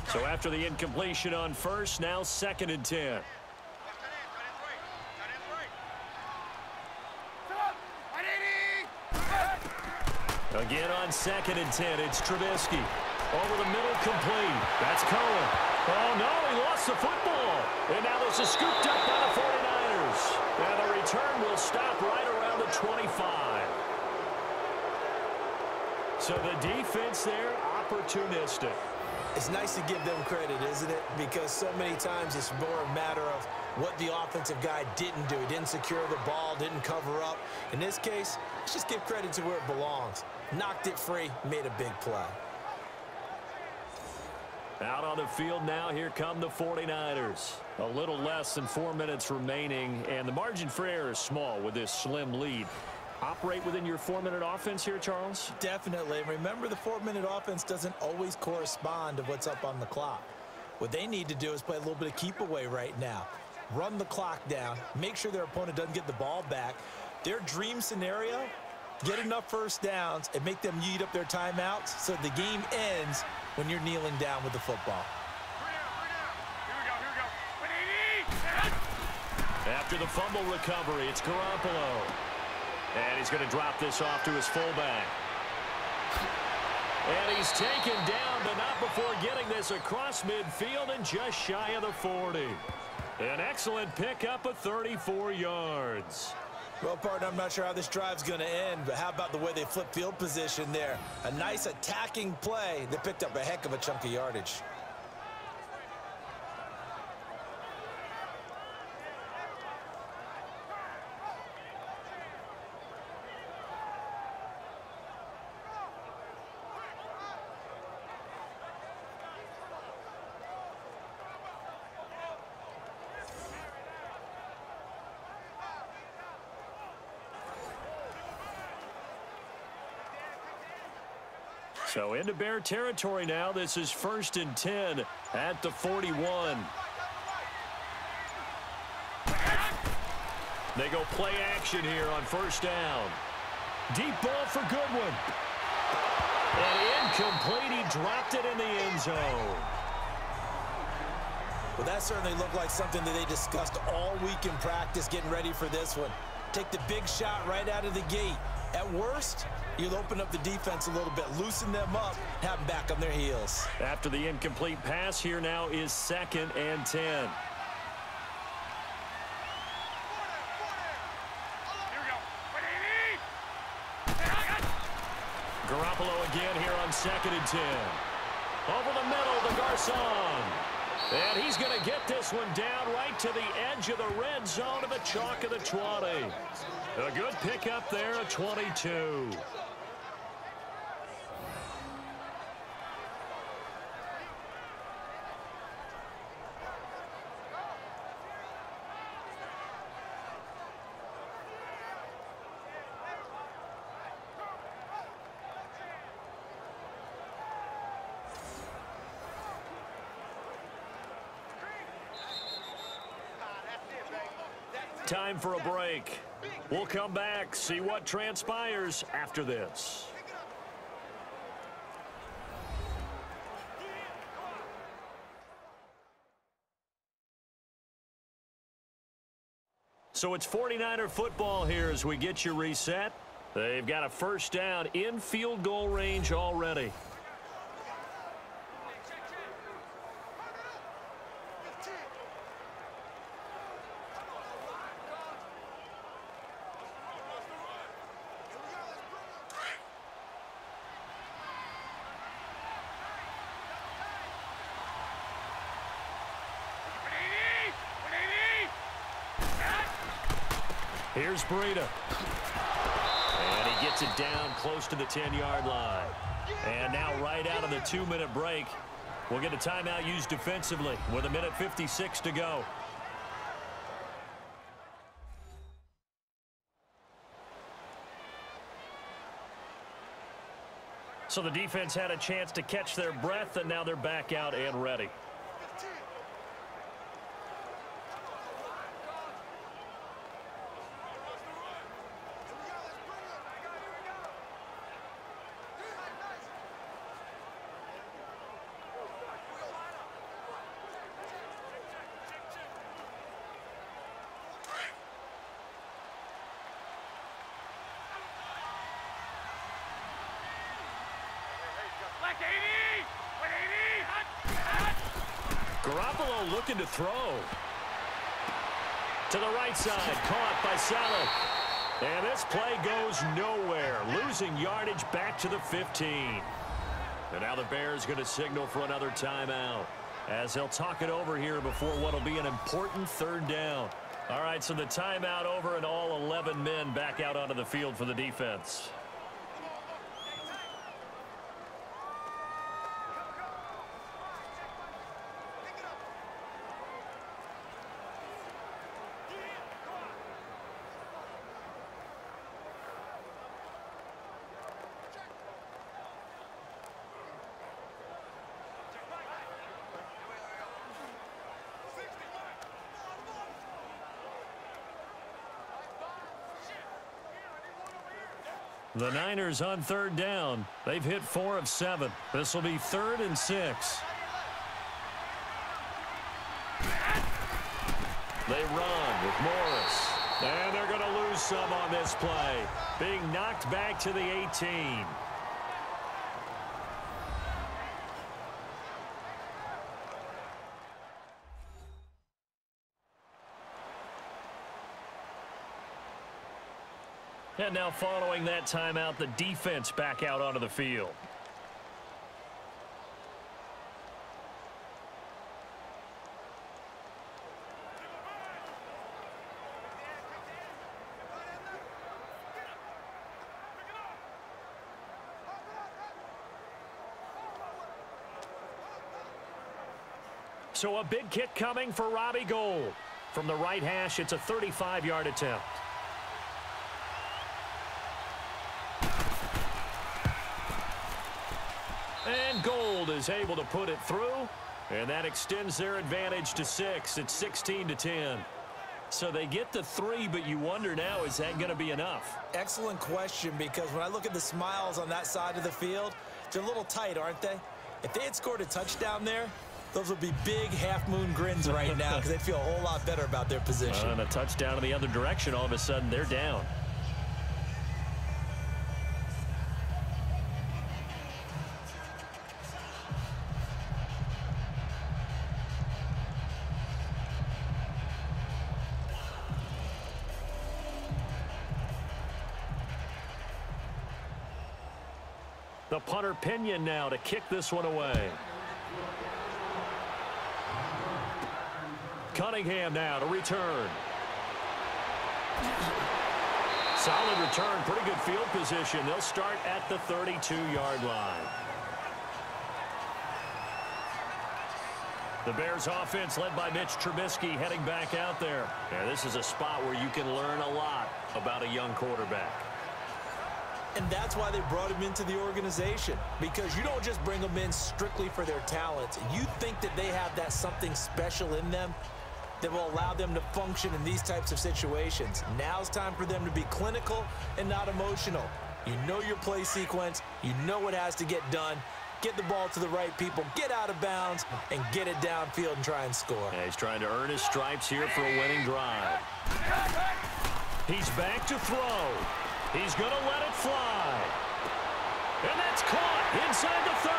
Speaker 2: So after the incompletion on 1st, now 2nd and 10. Again on 2nd and 10, it's Trubisky. Over the middle, complete. That's Cohen. Oh, no, he lost the football. And now this is scooped up by the 49ers. And the return will stop right around the 25. So the defense there, opportunistic.
Speaker 3: It's nice to give them credit, isn't it? Because so many times it's more a matter of what the offensive guy didn't do. He didn't secure the ball, didn't cover up. In this case, let's just give credit to where it belongs. Knocked it free, made a big play.
Speaker 2: Out on the field now, here come the 49ers. A little less than 4 minutes remaining, and the margin for error is small with this slim lead. Operate within your 4-minute offense here, Charles?
Speaker 3: Definitely. And remember, the 4-minute offense doesn't always correspond to what's up on the clock. What they need to do is play a little bit of keep away right now. Run the clock down. Make sure their opponent doesn't get the ball back. Their dream scenario, get enough first downs and make them eat up their timeouts so the game ends when you're kneeling down with the football.
Speaker 2: After the fumble recovery, it's Garoppolo. And he's going to drop this off to his fullback. And he's taken down, but not before getting this across midfield and just shy of the 40. An excellent pickup of 34 yards.
Speaker 3: Well, partner, I'm not sure how this drive's going to end, but how about the way they flip field position there? A nice attacking play that picked up a heck of a chunk of yardage.
Speaker 2: So into Bear territory now. This is 1st and 10 at the 41. They go play action here on 1st down. Deep ball for Goodwin. And incomplete. He dropped it in the end zone.
Speaker 3: Well, that certainly looked like something that they discussed all week in practice getting ready for this one. Take the big shot right out of the gate. At worst, you'll open up the defense a little bit, loosen them up, have them back on their heels.
Speaker 2: After the incomplete pass, here now is 2nd and 10. Garoppolo again here on 2nd and 10. Over the middle to Garcon. And he's going to get this one down right to the edge of the red zone to the chalk of the 20. A good pickup there, a 22. Time for a break. We'll come back, see what transpires after this. So it's 49er football here as we get you reset. They've got a 1st down in field goal range already. Here's Breida. And he gets it down close to the 10-yard line. And now right out of the 2-minute break, we'll get a timeout used defensively with 1:56 to go. So the defense had a chance to catch their breath, and now they're back out and ready. Garoppolo looking to throw. To the right side, caught by Saleh. And this play goes nowhere, losing yardage back to the 15. And now the Bears going to signal for another timeout as they'll talk it over here before what will be an important third down. All right, so the timeout over and all 11 men back out onto the field for the defense. The Niners on third down. They've hit 4 of 7. This will be 3rd and 6. They run with Morris. And they're going to lose some on this play. Being knocked back to the 18. And now following that timeout, the defense back out onto the field. So a big kick coming for Robbie Gould. From the right hash, it's a 35-yard attempt. And Gould is able to put it through, and that extends their advantage to 6. It's 16-10. So they get the 3, but you wonder now, is that going to be enough?
Speaker 3: Excellent question, because when I look at the smiles on that side of the field, they're a little tight, aren't they? If they had scored a touchdown there, those would be big half-moon grins right now because they'd feel a whole lot better about their position.
Speaker 2: And a touchdown in the other direction, all of a sudden they're down. The punter Pinion now to kick this one away. Cunningham now to return. Solid return, pretty good field position. They'll start at the 32-yard line. The Bears offense led by Mitch Trubisky heading back out there. Yeah, this is a spot where you can learn a lot about a young quarterback.
Speaker 3: And that's why they brought him into the organization, because you don't just bring them in strictly for their talents. You think that they have that something special in them that will allow them to function in these types of situations. Now's time for them to be clinical and not emotional. You know your play sequence. You know what has to get done. Get the ball to the right people, get out of bounds, and get it downfield and try and score.
Speaker 2: Yeah, he's trying to earn his stripes here for a winning drive. He's back to throw. He's going to let it fly. And that's caught inside the 30.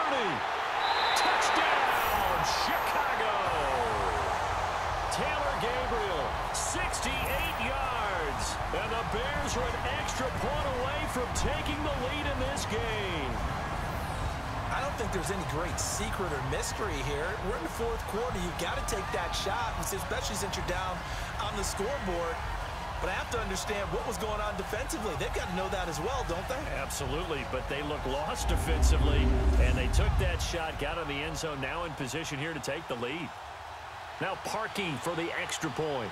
Speaker 2: Touchdown, Chicago. Taylor Gabriel, 68 yards. And the Bears are an extra point away from taking the lead in this game.
Speaker 3: I don't think there's any great secret or mystery here. We're in the 4th quarter. You've got to take that shot, especially since you're down on the scoreboard. But I have to understand what was going on defensively. They've got to know that as well, don't they?
Speaker 2: Absolutely, but they look lost defensively, and they took that shot, got in the end zone, now in position here to take the lead. Now Parkey for the extra point.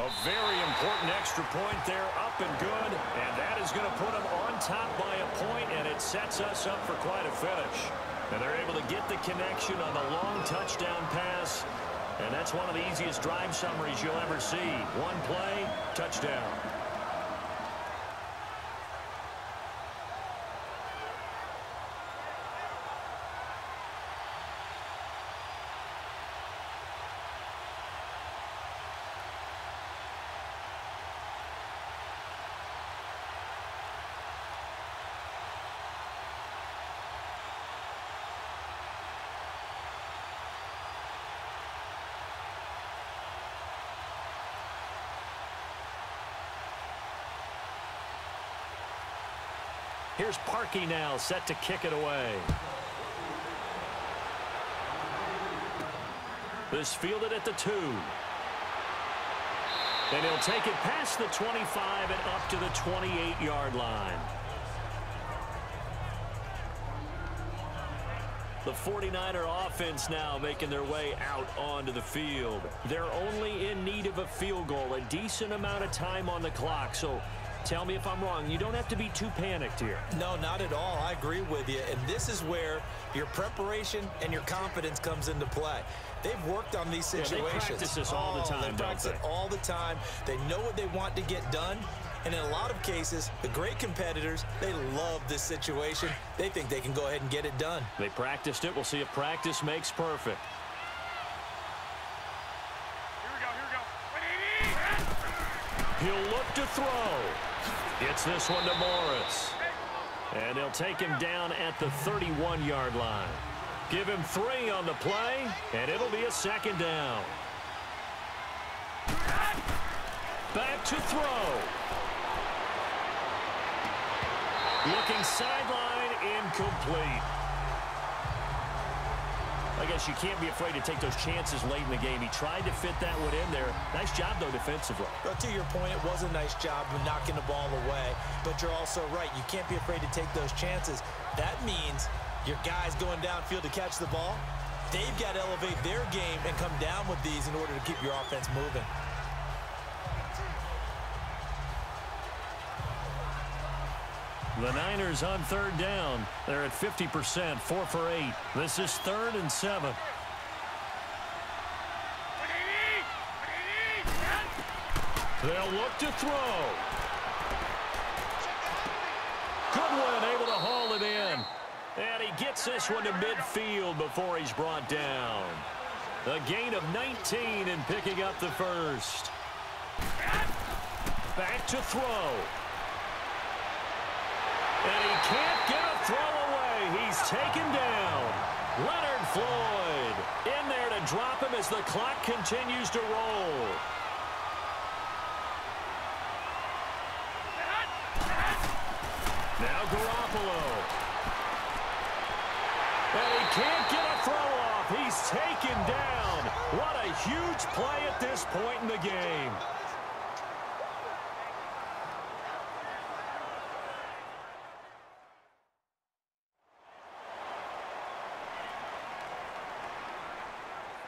Speaker 2: A very important extra point there, up and good. And that is going to put them on top by a point, and it sets us up for quite a finish. And they're able to get the connection on the long touchdown pass. And that's one of the easiest drive summaries you'll ever see. One play, touchdown. Here's Parkey now, set to kick it away. This fielded at the 2. And he'll take it past the 25 and up to the 28-yard line. The 49er offense now making their way out onto the field. They're only in need of a field goal, a decent amount of time on the clock. So tell me if I'm wrong. You don't have to be too panicked here.
Speaker 3: No, not at all. I agree with you. And this is where your preparation and your confidence comes into play. They've worked on these situations.
Speaker 2: Yeah, they practice this all the time,
Speaker 3: They practice it all the time. They know what they want to get done. And in a lot of cases, the great competitors, they love this situation. They think they can go ahead and get it done.
Speaker 2: They practiced it. We'll see if practice makes perfect. He'll look to throw. Gets this one to Morris. And he'll take him down at the 31-yard line. Give him 3 on the play, and it'll be a second down. Back to throw. Looking sideline, incomplete. I guess you can't be afraid to take those chances late in the game. He tried to fit that one in there. Nice job, though, defensively.
Speaker 3: Well, to your point, it was a nice job of knocking the ball away. But you're also right. You can't be afraid to take those chances. That means your guys going downfield to catch the ball, they've got to elevate their game and come down with these in order to keep your offense moving.
Speaker 2: The Niners on third down. They're at 50%, 4 for 8. This is 3rd and 7. They'll look to throw. Goodwin able to haul it in. And he gets this one to midfield before he's brought down. A gain of 19 and picking up the first. Back to throw. And he can't get a throw away. He's taken down. Leonard Floyd in there to drop him as the clock continues to roll. Now Garoppolo. And he can't get a throw off. He's taken down. What a huge play at this point in the game.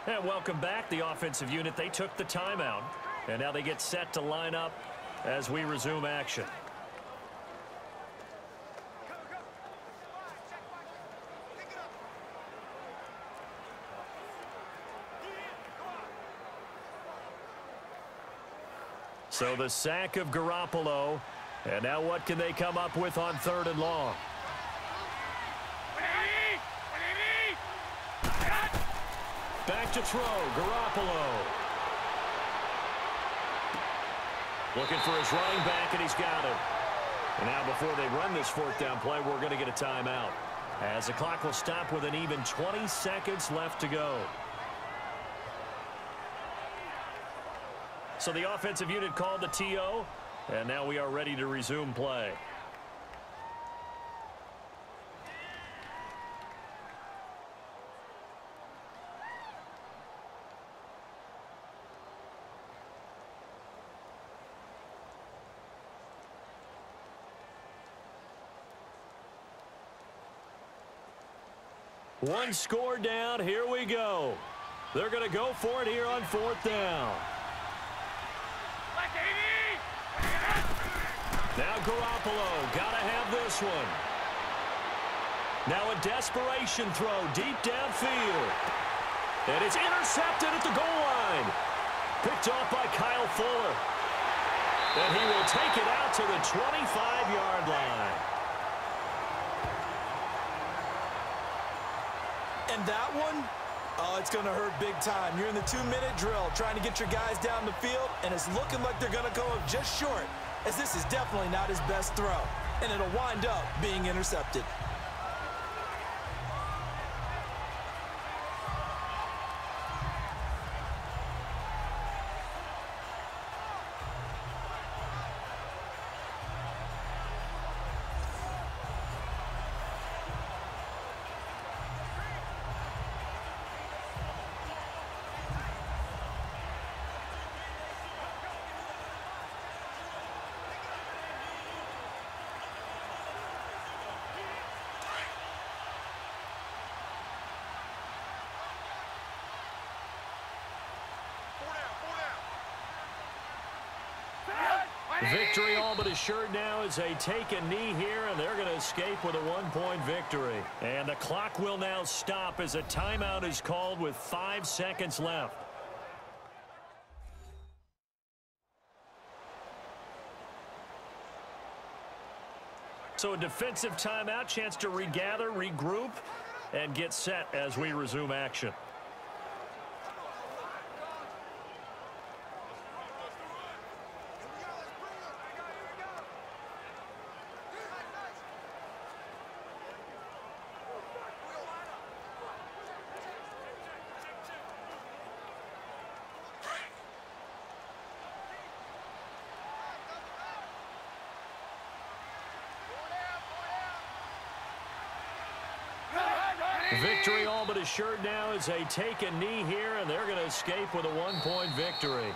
Speaker 2: And welcome back, the offensive unit. They took the timeout, and now they get set to line up as we resume action. So the sack of Garoppolo, and now what can they come up with on 3rd and long? Back to throw, Garoppolo. Looking for his running back, and he's got it. And now before they run this 4th down play, we're going to get a timeout, as the clock will stop with an even 20 seconds left to go. So the offensive unit called the TO, and now we are ready to resume play. One score down. Here we go. They're going to go for it here on 4th down. Garoppolo. Gotta have this one. Now a desperation throw deep downfield. And it's intercepted at the goal line. Picked off by Kyle Fuller. And he will take it out to the 25-yard line.
Speaker 3: And that one, oh, it's going to hurt big time. You're in the 2-minute drill trying to get your guys down the field, and it's looking like they're going to go just short, as this is definitely not his best throw. And it'll wind up being intercepted.
Speaker 2: Victory all but assured now as they take a knee here, and they're going to escape with a 1-point victory. And the clock will now stop as a timeout is called with 5 seconds left. So a defensive timeout, chance to regather, regroup, and get set as we resume action. Victory all but assured now as they take a knee here, and they're going to escape with a 1-point victory.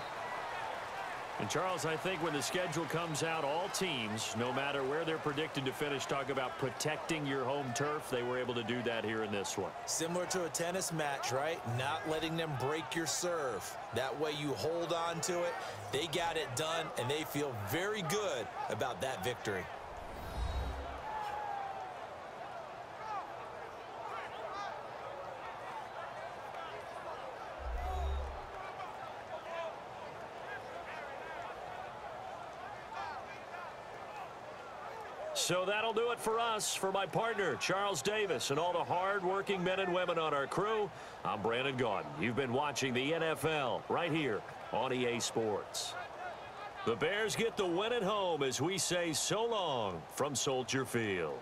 Speaker 2: And, Charles, I think when the schedule comes out, all teams, no matter where they're predicted to finish, talk about protecting your home turf. They were able to do that here in this one.
Speaker 3: Similar to a tennis match, right? Not letting them break your serve. That way you hold on to it. They got it done, and they feel very good about that victory.
Speaker 2: So that'll do it for us. For my partner, Charles Davis, and all the hard-working men and women on our crew, I'm Brandon Gaudin. You've been watching the NFL right here on EA Sports. The Bears get the win at home as we say so long from Soldier Field.